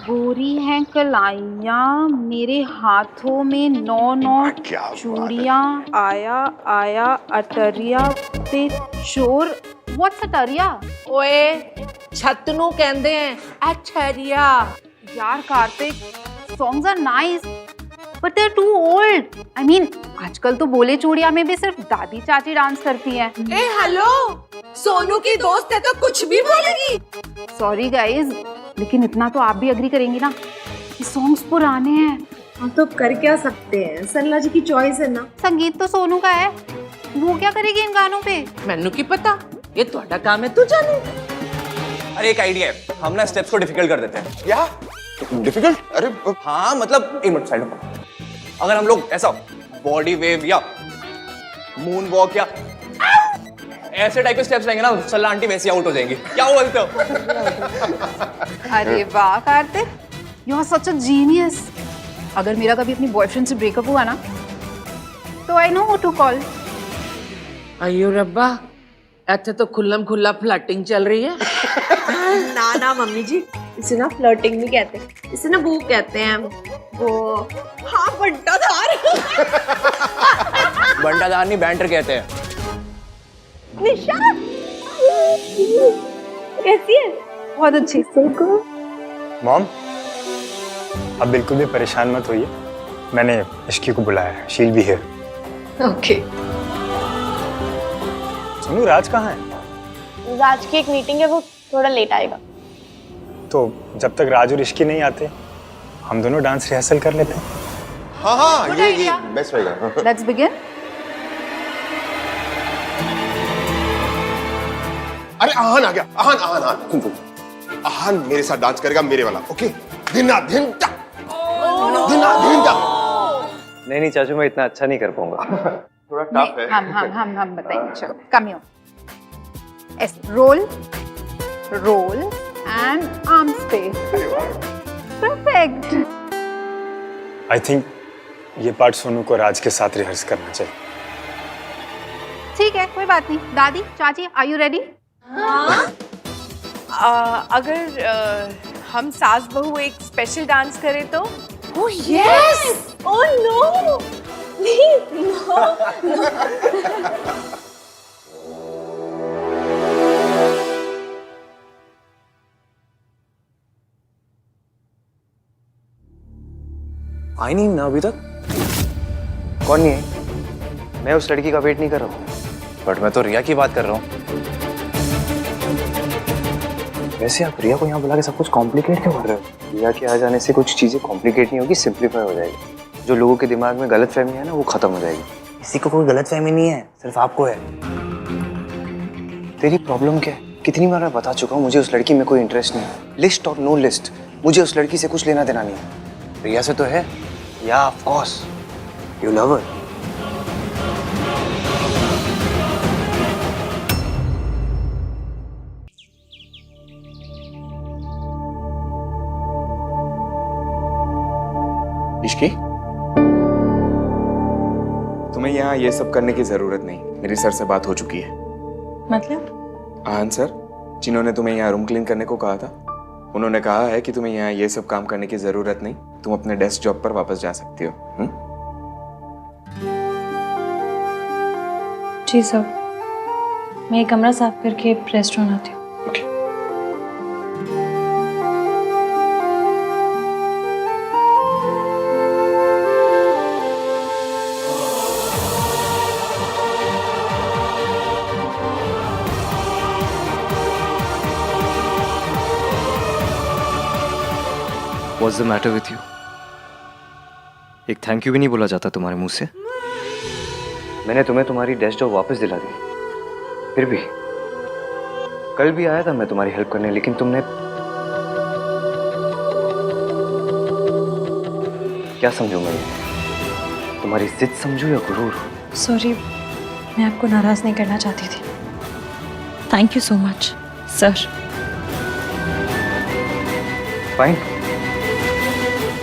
गोरी हैं कलाइयाँ, मेरे हाथों में 9 चूड़ियाँ, आया आया अटरिया पे चोर। व्हाट्स अटरिया? ओए छतनू कहते हैं अटरिया। यार Kartik, songs are nice but they are too old. I mean आजकल तो बोले चूड़िया में भी सिर्फ दादी चाची डांस करती हैं। ए हेलो, सोनू की दोस्त है तो कुछ भी बोलेगी। सॉरी गाइज, लेकिन इतना तो आप भी एग्री करेंगी ना कि सॉन्ग्स पुराने हैं। हम तो कर क्या सकते हैं, सरला जी की चॉइस है ना। संगीत तो सोनू का है, वो क्या करेगी इन गानों पे? मैनू की पता, ये तुम्हारा काम है, तू जानू। अरे एक आइडिया है, हम ना स्टेप्स को डिफिकल्ट कर देते हैं। क्या डिफिकल्ट? अरे हाँ मतलब एक मिनट साइड में, अगर हम लोग ऐसा बॉडी वेव या मून वॉक या ऐसे टाइप के स्टेप्स लेंगे ना, सरला आंटी वैसे आउट हो जाएंगी। क्या बोलते हो? अरे वाह Kartik, you are such a genius. अगर मेरा कभी अपनी बॉयफ्रेंड से ब्रेकअप हुआ ना, तो I know who to call. अयो रब्बा, ऐसे तो खुल्लम खुल्ला फ्लर्टिंग चल रही है। ना ना मम्मी जी, इसे ना फ्लर्टिंग नहीं कहते, इसे ना वो कहते हैं, वो हाँ बंटाधार। बंटाधार नहीं, बैंटर कहते हैं। निशा कैसी है? बहुत अच्छी। मॉम, अब बिल्कुल भी परेशान मत होइए, मैंने इश्की को बुलाया है, शील भी है। ओके। सुनो, राज कहाँ है? राज की एक मीटिंग है, वो थोड़ा लेट आएगा। तो जब तक राज और इश्की नहीं आते, हम दोनों डांस रिहर्सल कर लेते हैं। हाँ हाँ, ये बेस्ट रहेगा। Let's begin. अरे आहान आ गया। आहान आहान आहान सुन सुन, आहान मेरे साथ डांस करेगा, मेरे वाला। ओके, दिन दिन नहीं चाचू, मैं इतना अच्छा नहीं कर पाऊंगा। थोड़ा टफ है। हम बताएंगे। चलो कम हो ऐसे roll roll and arm space. Perfect. I think ये पार्ट सोनू को राज के साथ रिहर्स करना चाहिए। ठीक है, कोई बात नहीं। दादी, चाची, आर यू रेडी? अगर हम सास बहू एक स्पेशल डांस करें तो? Oh yes. Oh no, please no. आई नहीं ना अभी तक? कौन नहीं आई? मैं उस लड़की का वेट नहीं कर रहा हूँ। बट मैं तो रिया की बात कर रहा हूँ। वैसे आप रिया को यहाँ बुला के सब कुछ कॉम्प्लिकेट क्यों कर रहे हो? रिया के आ जाने से कुछ चीजें कॉम्प्लिकेट नहीं होगी, सिंप्लीफाई हो जाएगी। जो लोगों के दिमाग में गलत फहमी है ना, वो खत्म हो जाएगी। किसी को कोई गलत फहमी नहीं है, सिर्फ आपको है। तेरी प्रॉब्लम क्या है? कितनी बार मैं बता चुका हूँ, मुझे उस लड़की में कोई इंटरेस्ट नहीं है। लिस्ट और नो लिस्ट, मुझे उस लड़की से कुछ लेना देना नहीं है। रिया से तो है, या ऑफ कोर्स यू लव हर। इश्की, तुम्हें यहाँ ये सब करने की जरूरत नहीं। मेरी सर से बात हो चुकी है। मतलब? आहान सर, जिन्होंने तुम्हें यहाँ रूम क्लीन करने को कहा था, उन्होंने कहा है कि तुम्हें यहाँ ये सब काम करने की जरूरत नहीं। तुम अपने डेस्क जॉब पर वापस जा सकती हो। जी सर, मैं ये कमरा साफ करके रेस्टोरेंट आती हूँ। What's the matter with you? एक थैंक यू भी नहीं बोला जाता तुम्हारे मुंह से? मैंने तुम्हें तुम्हारी डेस्क जॉब वापस दिला दी। फिर भी कल भी आया था मैं तुम्हारी हेल्प करने, लेकिन तुमने क्या समझू? मैं तुम्हारी जिद समझू या गुरूर? सॉरी, मैं आपको नाराज नहीं करना चाहती थी। Thank you so much sir. Fine,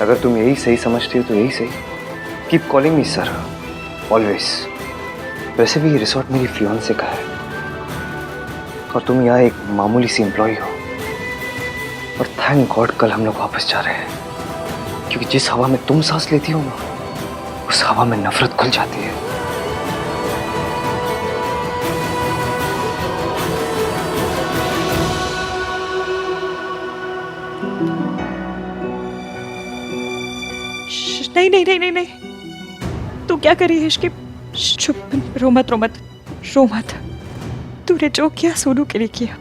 अगर तुम यही सही समझती हो तो यही सही। Keep calling me sir, always. वैसे भी ये रिसोर्ट मेरी फियांसे का है और तुम यहाँ एक मामूली सी एम्प्लॉय हो। और थैंक गॉड कल हम लोग वापस जा रहे हैं, क्योंकि जिस हवा में तुम सांस लेती हो ना, उस हवा में नफरत घुल जाती है। नहीं नहीं नहीं नहीं नहीं, तू क्या कर रही है इश्की? चुप, रो मत रो मत रो मत। तूने जो किया सोनू के लिए किया।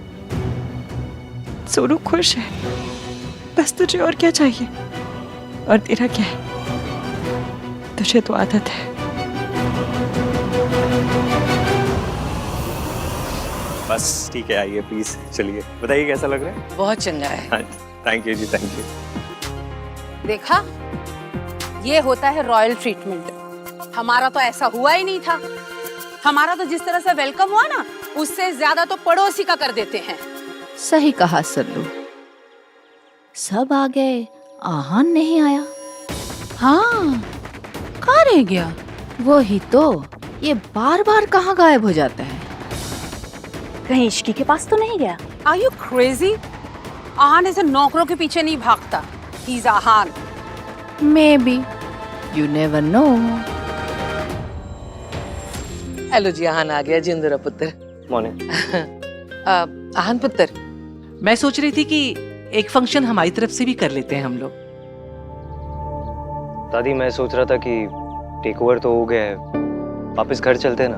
सोनू खुश है, बस तुझे और क्या चाहिए? और तेरा क्या है? तुझे तो आदत है। बस ठीक है, आइए प्लीज, चलिए बताइए कैसा लग रहा है? बहुत चंगा है। थैंक यू जी, थैंक यू। देखा, ये होता है रॉयल ट्रीटमेंट। हमारा तो ऐसा हुआ ही नहीं था। हमारा तो जिस तरह से वेलकम हुआ ना, उससे ज्यादा तो पड़ोसी का कर देते हैं। सही कहा सल्लू। सब आ गए, आहान नहीं आया। हाँ, कहाँ रह गया? वो ही तो, ये बार बार कहाँ गायब हो जाता है? कहीं इश्की के पास तो नहीं गया? Are you crazy? आहान ऐसे नौकरों के पीछे नहीं भागता। He's Aahan. Maybe, you never know. Hello जी, आहान आ गया। जिंदरा पुत्र। मॉर्निंग। आहान पुत्र, मैं सोच रही थी कि एक फंक्शन हमारी तरफ से भी कर लेते हैं हम लोग। दादी, मैं सोच रहा था कि टेक ओवर तो हो गया है, वापस घर चलते हैं ना,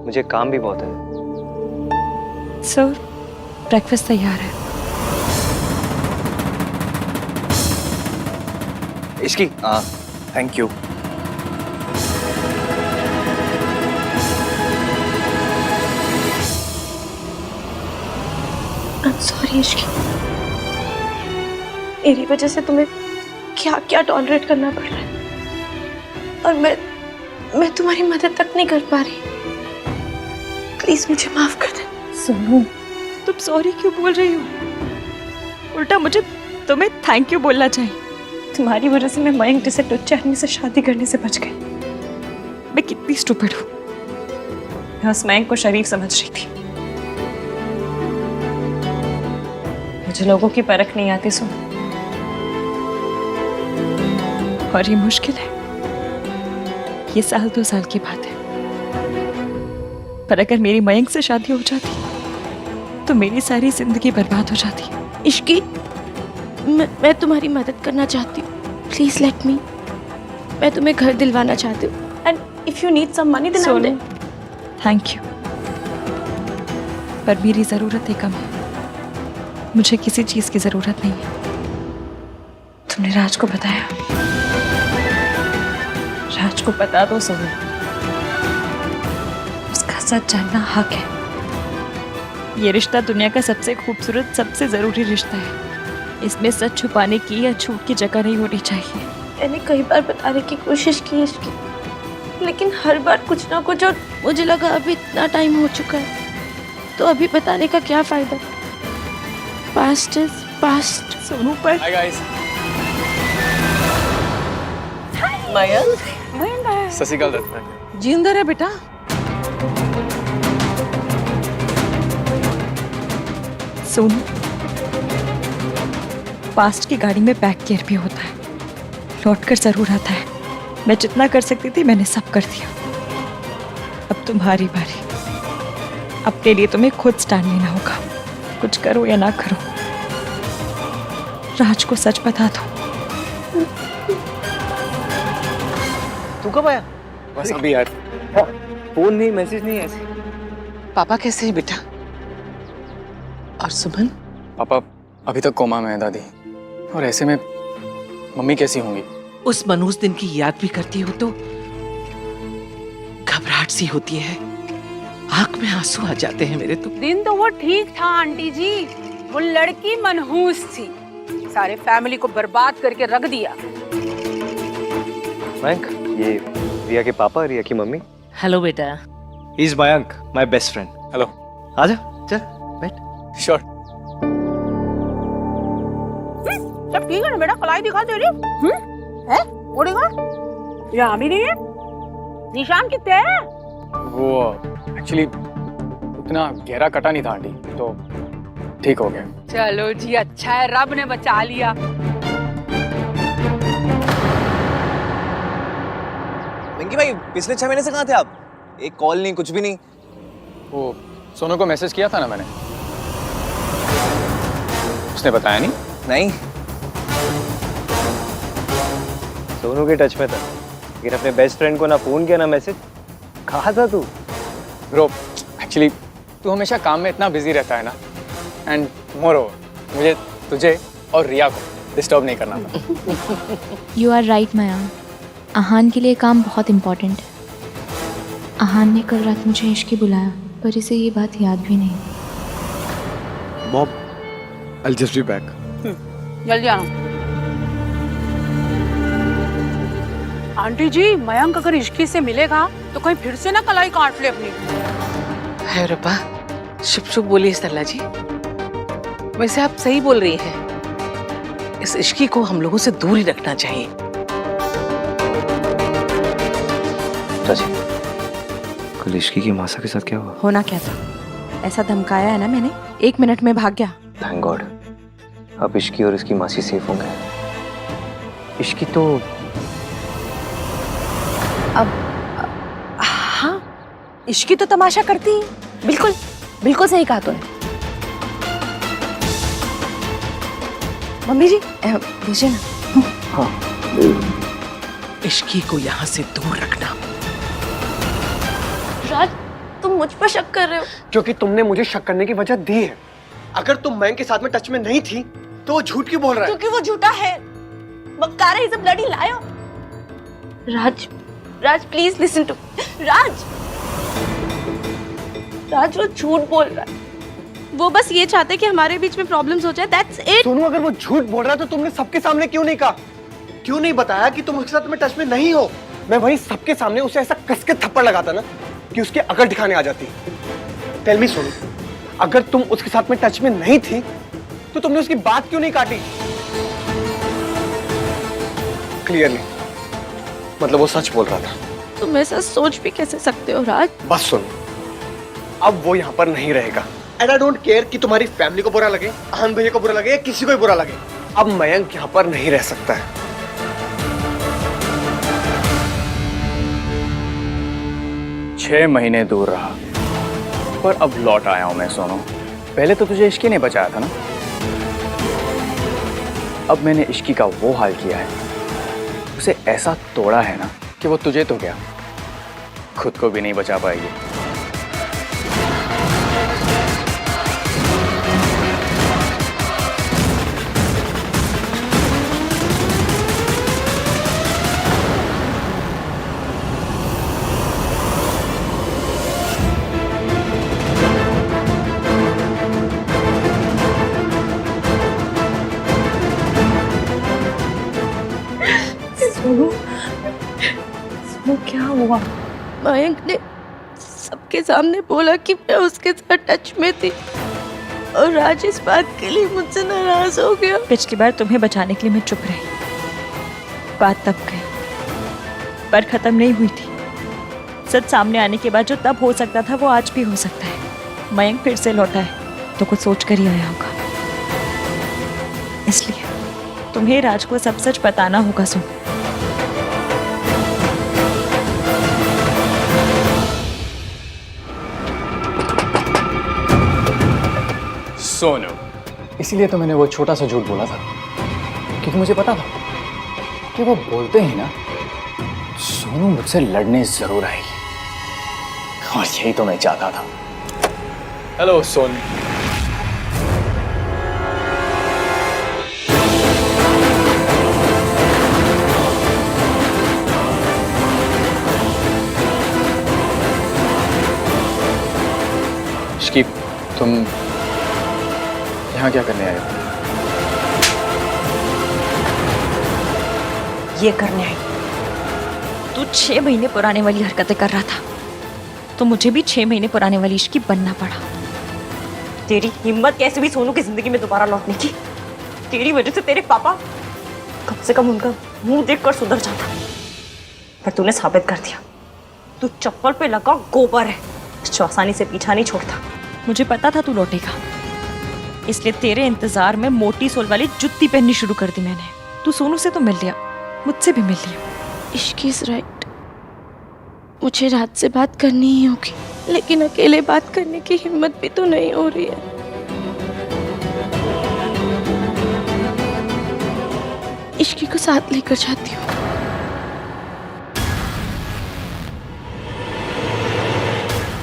मुझे काम भी बहुत है। सर, ब्रेकफास्ट तैयार है। इसकी थैंक यू। सॉरी इश्की, मेरी वजह से तुम्हें क्या क्या टॉलरेट करना पड़ रहा है। और मैं तुम्हारी मदद तक नहीं कर पा रही। प्लीज मुझे माफ कर दे। सोनू, तुम सॉरी क्यों बोल रही हो? उल्टा मुझे तुम्हें थैंक यू बोलना चाहिए। तुम्हारी वजह से मैं मयंक जैसे टुच्चे आदमी से शादी करने से बच गई। मैं कितनी स्टूपिड हूँ। मैं उस मयंक को शरीफ समझ रही थी। मुझे लोगों की परख नहीं आती सोनू, और ये मुश्किल है। ये 1-2 साल की बात है, पर अगर मेरी मयंक से शादी हो जाती तो मेरी सारी जिंदगी बर्बाद हो जाती। इश्की, मैं तुम्हारी मदद करना चाहती हूँ। Please let me. मैं तुम्हें घर दिलवाना चाहती हूँ। And if you need some money then I will. Thank you, पर मेरी जरूरत कम है। मुझे किसी चीज की जरूरत नहीं है। तुमने राज को बताया? राज को बता दो सोनू, उसका सच जानना हक है। ये रिश्ता दुनिया का सबसे खूबसूरत, सबसे जरूरी रिश्ता है। इसमें सच छुपाने की या झूठ की जगह नहीं होनी चाहिए। मैंने कई बार बताने की कोशिश की इसकी, लेकिन हर बार कुछ ना कुछ, और मुझे लगा अभी इतना टाइम हो चुका है तो अभी बताने का क्या फायदा। Past is past. सोनू पर हाय गाइस। मयंक, सत श्री अकाल दत्ता। जिंदा रहे बेटा। सोनू, पास्ट की गाड़ी में बैक गियर भी होता है, लौट कर जरूर आता है। मैं जितना कर सकती थी मैंने सब कर दिया। अब तुम्हारी बारी। अपने लिए तुम्हें खुद स्टैंड लेना होगा, कुछ करो या ना करो। राज को सच बता दो। तू कब आया? बस अभी यार। फोन नहीं, मैसेज नहीं, ऐसे। पापा कैसे है बेटा? और सुमन? पापा अभी तक कोमा में है दादी, और ऐसे में मम्मी कैसी होंगी? उस मनहूस दिन की याद भी करती हो तो घबराहट सी होती है, आंख में आंसू आ जाते हैं मेरे तो। दिन तो वो ठीक था आंटी जी, वो लड़की मनहूस थी, सारे फैमिली को बर्बाद करके रख दिया। मयंक, ये रिया के पापा, रिया की मम्मी। हेलो बेटा। He is Mayank, my best friend. Hello. आजा, चल बैठ। श्योर। सब ठीक है ना बेटा? कलाई दिखा दे रही है? उड़ेगा? यहाँ भी नहीं है। निशान कितने हैं? वो एक्चुअली उतना गहरा कटा नहीं था आंटी, तो ठीक हो गया। चलो जी, अच्छा है, रब ने बचा लिया। वेंकी भाई, पिछले 6 महीने से कहाँ थे आप? एक कॉल नहीं, कुछ भी नहीं। वो सोनू को मैसेज किया था ना मैंने, उसने बताया नहीं? नहीं। सोनू के टच में था, लेकिन अपने बेस्ट फ्रेंड को ना फोन किया ना मैसेज। कहाँ था तू? ब्रो, एक्चुअली तू हमेशा काम में इतना बिजी रहता है ना, एंड मोरओवर मुझे तुझे और रिया को डिस्टर्ब नहीं करना था। यू आर राइट मयंक, आहान के लिए काम बहुत इम्पोर्टेंट है। आहान ने कल रात मुझे इश्की बुलाया, पर इसे ये बात याद भी नहीं। Mom, I'll just be back. जल्दी आना। आंटी जी, मयंक अगर इश्की से मिलेगा तो कहीं फिर से ना कलाई काट ले अपनी। है रब्बा, शुभ शुभ बोलिए सरला जी। वैसे आप सही बोल रही हैं, इस इश्की को हम लोगों से दूर ही रखना चाहिए। चाची, कल इश्की की मासा के साथ क्या हुआ? होना क्या था? ऐसा धमकाया है ना मैंने, 1 मिनट में भाग गया। थैंक गॉड, अब इश्की और इसकी मासी सेफ होंगे। इश्की तो अब हाँ, इश्की तो तमाशा करती है। बिल्कुल बिल्कुल सही कहा तूने। मम्मी जी भेजिए ना। हाँ। इश्की को यहाँ से दूर रखना। राज, तुम मुझ पर शक कर रहे हो? क्योंकि तुमने मुझे शक करने की वजह दी है। अगर तुम मयंक के साथ में टच में नहीं थी तो वो झूठ क्यों बोल रहा है? क्योंकि वो झूठा है। बकरा is a bloody liar. Raj please listen to. Raj वो झूठ बोल रहा है। वो बस ये चाहते हैं कि हमारे बीच में प्रॉब्लम्स हो जाए, दैट्स इट। सोनू, अगर वो झूठ बोल रहा है तो तुमने सबके सामने क्यों नहीं कहा? क्यों नहीं बताया कि तुम उसके साथ में टच में नहीं हो? मैं वहीं सबके सामने उसे ऐसा कस के थप्पड़ लगाता ना कि उसकी अकल ठिकाने आ जाती। टेल मी सोनू, अगर तुम उसके साथ में टच में नहीं थी तो तुमने उसकी बात क्यों नहीं काटी? क्लियरली मतलब वो सच बोल रहा था। तुम ऐसा सोच भी कैसे सकते हो राज? बस सुनो, अब वो यहाँ पर नहीं रहेगा। एंड आई डोंट केयर कि तुम्हारी फैमिली को बुरा लगे, आहान भैया को बुरा लगे या किसी को भी बुरा लगे, अब मयंक यहाँ पर नहीं रह सकता है। 6 महीने दूर रहा पर अब लौट आया हूं मैं सोनू। पहले तो तुझे इश्की ने बचाया था ना, अब मैंने इश्की का वो हाल किया है, उसे ऐसा तोड़ा है ना कि वो तुझे तो क्या खुद को भी नहीं बचा पाएगी। क्या हुआ? मयंक ने सबके सामने बोला कि मैं उसके साथ टच में थी और राज इस बात के लिए मुझसे नाराज हो गया। पिछली बार तुम्हें बचाने के लिए मैं चुप रही, बात तब गई पर खत्म नहीं हुई थी। सच सामने आने के बाद जो तब हो सकता था वो आज भी हो सकता है। मयंक फिर से लौटा है तो कुछ सोच कर ही आया होगा, इसलिए तुम्हें राज को सब सच बताना होगा। सोनू, इसीलिए तो मैंने वो छोटा सा झूठ बोला था, क्योंकि मुझे पता था कि वो बोलते हैं ना सोनू मुझसे लड़ने जरूर आएगी, और यही तो मैं चाहता था। हेलो सोनू। इश्की, तुम यहाँ क्या करने आए हो? ये करने आई। तू 6 महीने पुराने वाली हरकतें कर रहा था तो मुझे भी 6 महीने पुराने वाली इश्की बनना पड़ा। तेरी हिम्मत कैसे भी सोनू की जिंदगी में दोबारा लौटने की। तेरी वजह से तेरे पापा कम से कम उनका मुंह देखकर सुधर जाता, पर तूने साबित कर दिया तू चप्पल पे लगा गोबर है, जो आसानी से पीछा नहीं छोड़ता। मुझे पता था तू लौटेगा, इसलिए तेरे इंतजार में मोटी सोल वाली जुत्ती पहननी शुरू कर दी मैंने। तू सोनू से तो मिल लिया, मुझसे भी मिल लिया। इश्की इज राइट, मुझे रात से बात करनी ही होगी, लेकिन अकेले बात करने की हिम्मत भी तो नहीं हो रही है। इश्की को साथ लेकर जाती हूँ।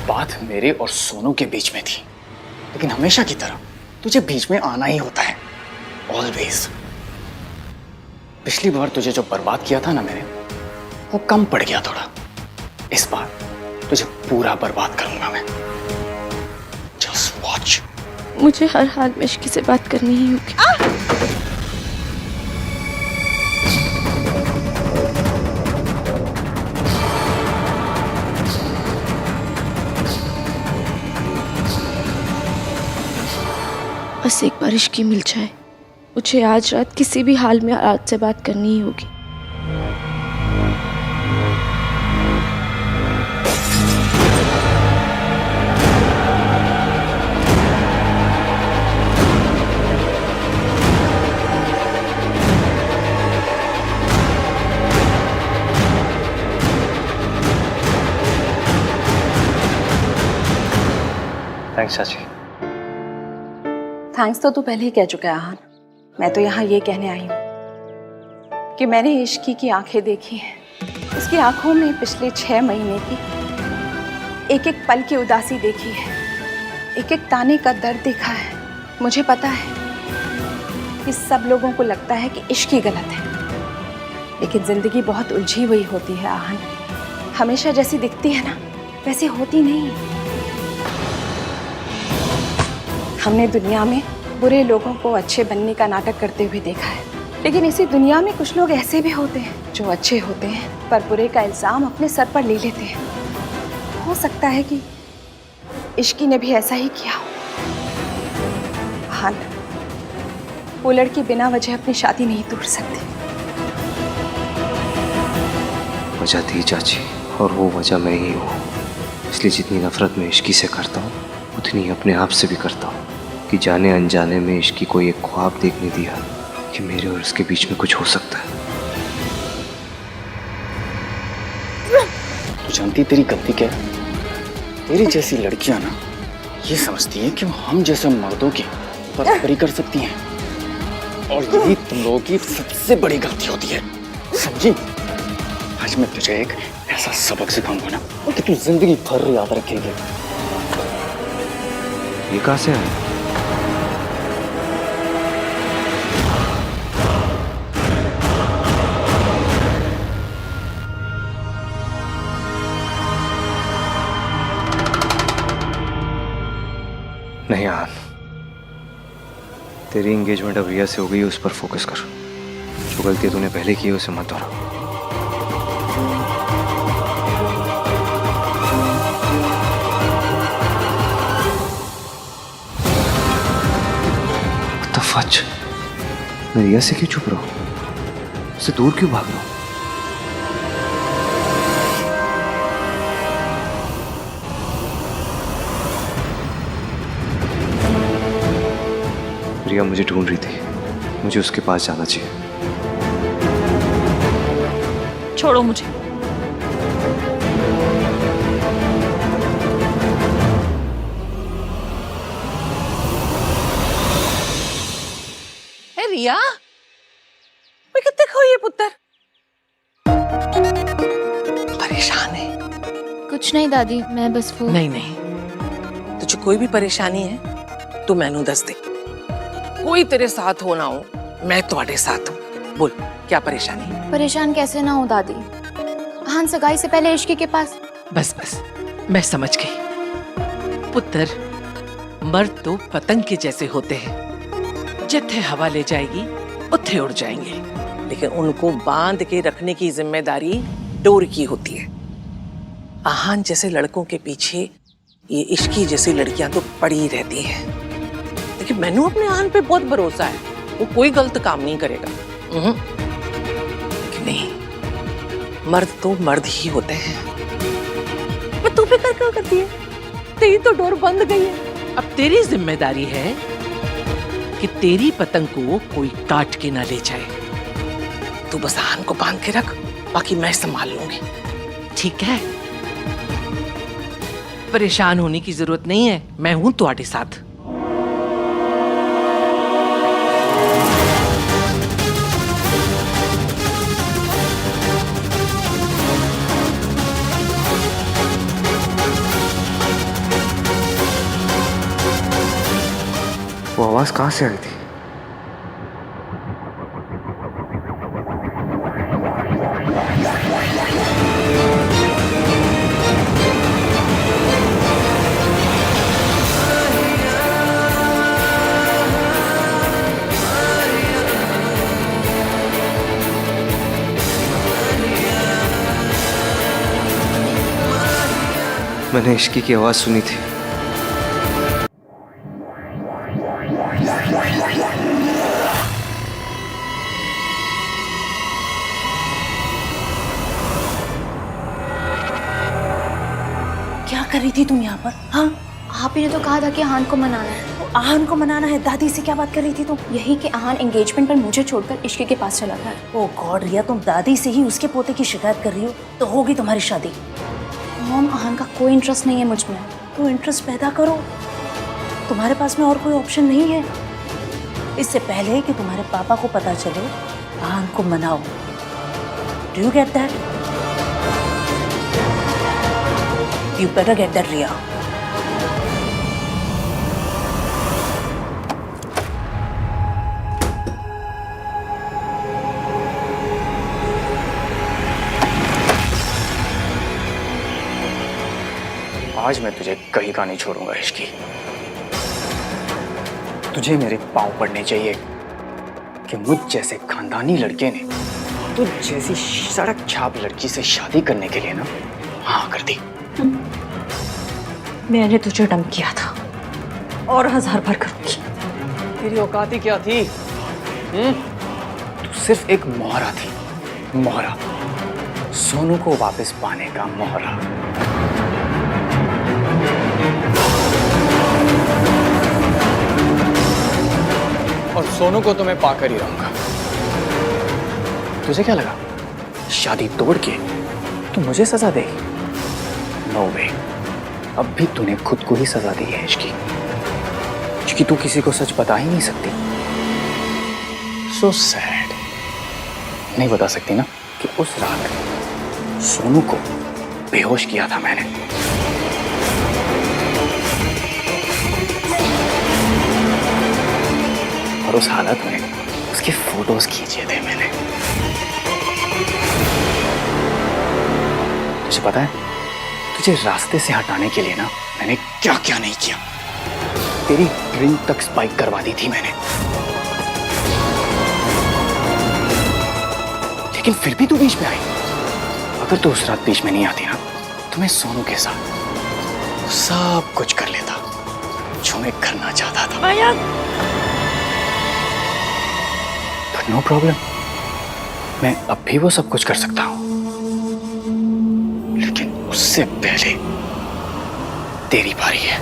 बात मेरे और सोनू के बीच में थी, लेकिन हमेशा की तरह तुझे बीच में आना ही होता है, ऑलवेज। पिछली बार तुझे जो बर्बाद किया था ना मैंने, वो कम पड़ गया थोड़ा। इस बार तुझे पूरा बर्बाद करूंगा मैं। Just watch. मुझे हर हाल में इश्की से बात करनी ही होगी। बस एक बार इश्की मिल जाए, मुझे आज रात किसी भी हाल में रात से बात करनी ही होगी। थैंक्स चाची। थैंक्स तो तू पहले ही कह चुका है आहान। मैं तो यहाँ ये कहने आई हूँ कि मैंने इश्की की आंखें देखी हैं। उसकी आंखों में पिछले 6 महीने की एक एक पल की उदासी देखी है, एक एक ताने का दर्द देखा है। मुझे पता है कि सब लोगों को लगता है कि इश्की गलत है, लेकिन जिंदगी बहुत उलझी हुई होती है आहान। हमेशा जैसी दिखती है ना वैसी होती नहीं। हमने दुनिया में बुरे लोगों को अच्छे बनने का नाटक करते हुए देखा है, लेकिन इसी दुनिया में कुछ लोग ऐसे भी होते हैं जो अच्छे होते हैं पर बुरे का इल्जाम अपने सर पर ले लेते हैं। हो सकता है कि इश्की ने भी ऐसा ही किया हो। हाँ, वो लड़की बिना वजह अपनी शादी नहीं तोड़ सकती। वजह थी चाची, और वो वजह मैं ही हूँ। इसलिए जितनी नफरत मैं इश्की से करता हूँ उतनी अपने आप से भी करता हूँ कि जाने अनजाने में इश्की को एक ख्वाब देखने दिया कि मेरे और उसके बीच में कुछ हो सकता है। तू जानती तेरी गलती क्या है? तेरी जैसी लड़कियां ना ये समझती है कि वो हम जैसे मर्दों की बराबरी कर सकती हैं, और यही तुम लोगों की सबसे बड़ी गलती होती है, समझी? आज मैं तुझे एक ऐसा सबक सिखाऊंगा ना कि तू जिंदगी भर याद रखेगी। ये कहाँ से आया? नहीं आन, तेरी एंगेजमेंट अब रिया से हो गई, उस पर फोकस कर। जो गलती तूने पहले की है उसे मत दोहरा। What the fudge? मैं रिया से क्यों छुप रहा हूँ? उससे दूर क्यों भाग रहा हूँ? रिया मुझे ढूंढ रही थी, मुझे उसके पास जाना चाहिए। छोड़ो मुझे। ए रिया, मैं कितने खोई है पुत्र? परेशान है? कुछ नहीं दादी, मैं बस वो नहीं नहीं, तुझे कोई भी परेशानी है तो मैनू दस दे। कोई तेरे साथ हो ना हो, मैं तुम्हारे साथ हूँ। बोल क्या परेशानी है? परेशान कैसे ना हो दादी। हाँ, सगाई से पहले इश्की के पास। बस बस, मैं समझ गई। पुत्र, मर्द तो पतंग के जैसे होते हैं, जिथे हवा ले जाएगी उथे उड़ जाएंगे, लेकिन उनको बांध के रखने की जिम्मेदारी डोर की होती है। आहान जैसे लड़कों के पीछे ये इश्की जैसी लड़कियां तो पड़ी रहती हैं। लेकिन मैनू अपने आहान पे बहुत भरोसा है, वो कोई गलत काम नहीं करेगा। लेकिन नहीं, मर्द तो मर्द ही होते हैं। पर तू फिक्र क्यों करती है? तेरी तो डोर बंद गई है। अब तेरी जिम्मेदारी है कि तेरी पतंग को कोई काट के ना ले जाए। तू बस आहान को बांध के रख, बाकी मैं संभाल लूंगी, ठीक है? परेशान होने की जरूरत नहीं है, मैं हूं तुम्हारे साथ। वो आवाज कहाँ से आई थी? मैंने इश्की की आवाज सुनी थी। क्या कर रही थी तुम यहाँ पर? हाँ, आप ही ने तो कहा था कि आहान को मनाना है। तो आहान को मनाना है। दादी से क्या बात कर रही थी तुम? यही कि आहान एंगेजमेंट पर मुझे छोड़कर इश्की के पास चला गया। ओ गॉड रिया, तुम दादी से ही उसके पोते की शिकायत कर रही हो तो होगी तुम्हारी शादी। मॉम, आहान का कोई इंटरेस्ट नहीं है मुझ में। तो इंटरेस्ट पैदा करो, तुम्हारे पास में और कोई ऑप्शन नहीं है। इससे पहले कि तुम्हारे पापा को पता चले, आहान को मनाओ। Do you get that? You better get that Riya. आज मैं तुझे कहीं का नहीं छोड़ूंगा इश्की। तुझे मेरे पांव पड़ने चाहिए, कि मुझ जैसे खानदानी लड़के ने तुझ जैसी सड़क छाप लड़की से शादी करने के लिए ना हाँ कर दी। मैंने तुझे डंप किया था और 1000 बार करूंगी। तेरी औकात ही क्या थी? तू सिर्फ एक मोहरा थी, मोहरा, सोनू को वापस पाने का मोहरा। और सोनू को तो मैं पाकर ही रहूंगा। तुझे क्या लगा शादी तोड़ के तू मुझे सजा देगी? नो वे, अब भी तूने खुद को ही सजा दी है इश्की, क्योंकि तू किसी को सच बता ही नहीं सकती। So sad. नहीं बता सकती ना कि उस रात सोनू को बेहोश किया था मैंने। और उस हालत में उसके फोटोज खींचे थे मैंने। तुझे पता है तुझे रास्ते से हटाने के लिए ना मैंने क्या क्या नहीं किया। तेरी ड्रिंक तक स्पाइक करवा दी थी मैंने, लेकिन फिर भी तू बीच में आई। अगर तू उस रात बीच में नहीं आती ना तो मैं सोनू के साथ सब कुछ कर लेता जो मैं करना चाहता था। बट नो प्रॉब्लम, मैं अब भी वो सब कुछ कर सकता हूं, लेकिन उससे पहले तेरी बारी है।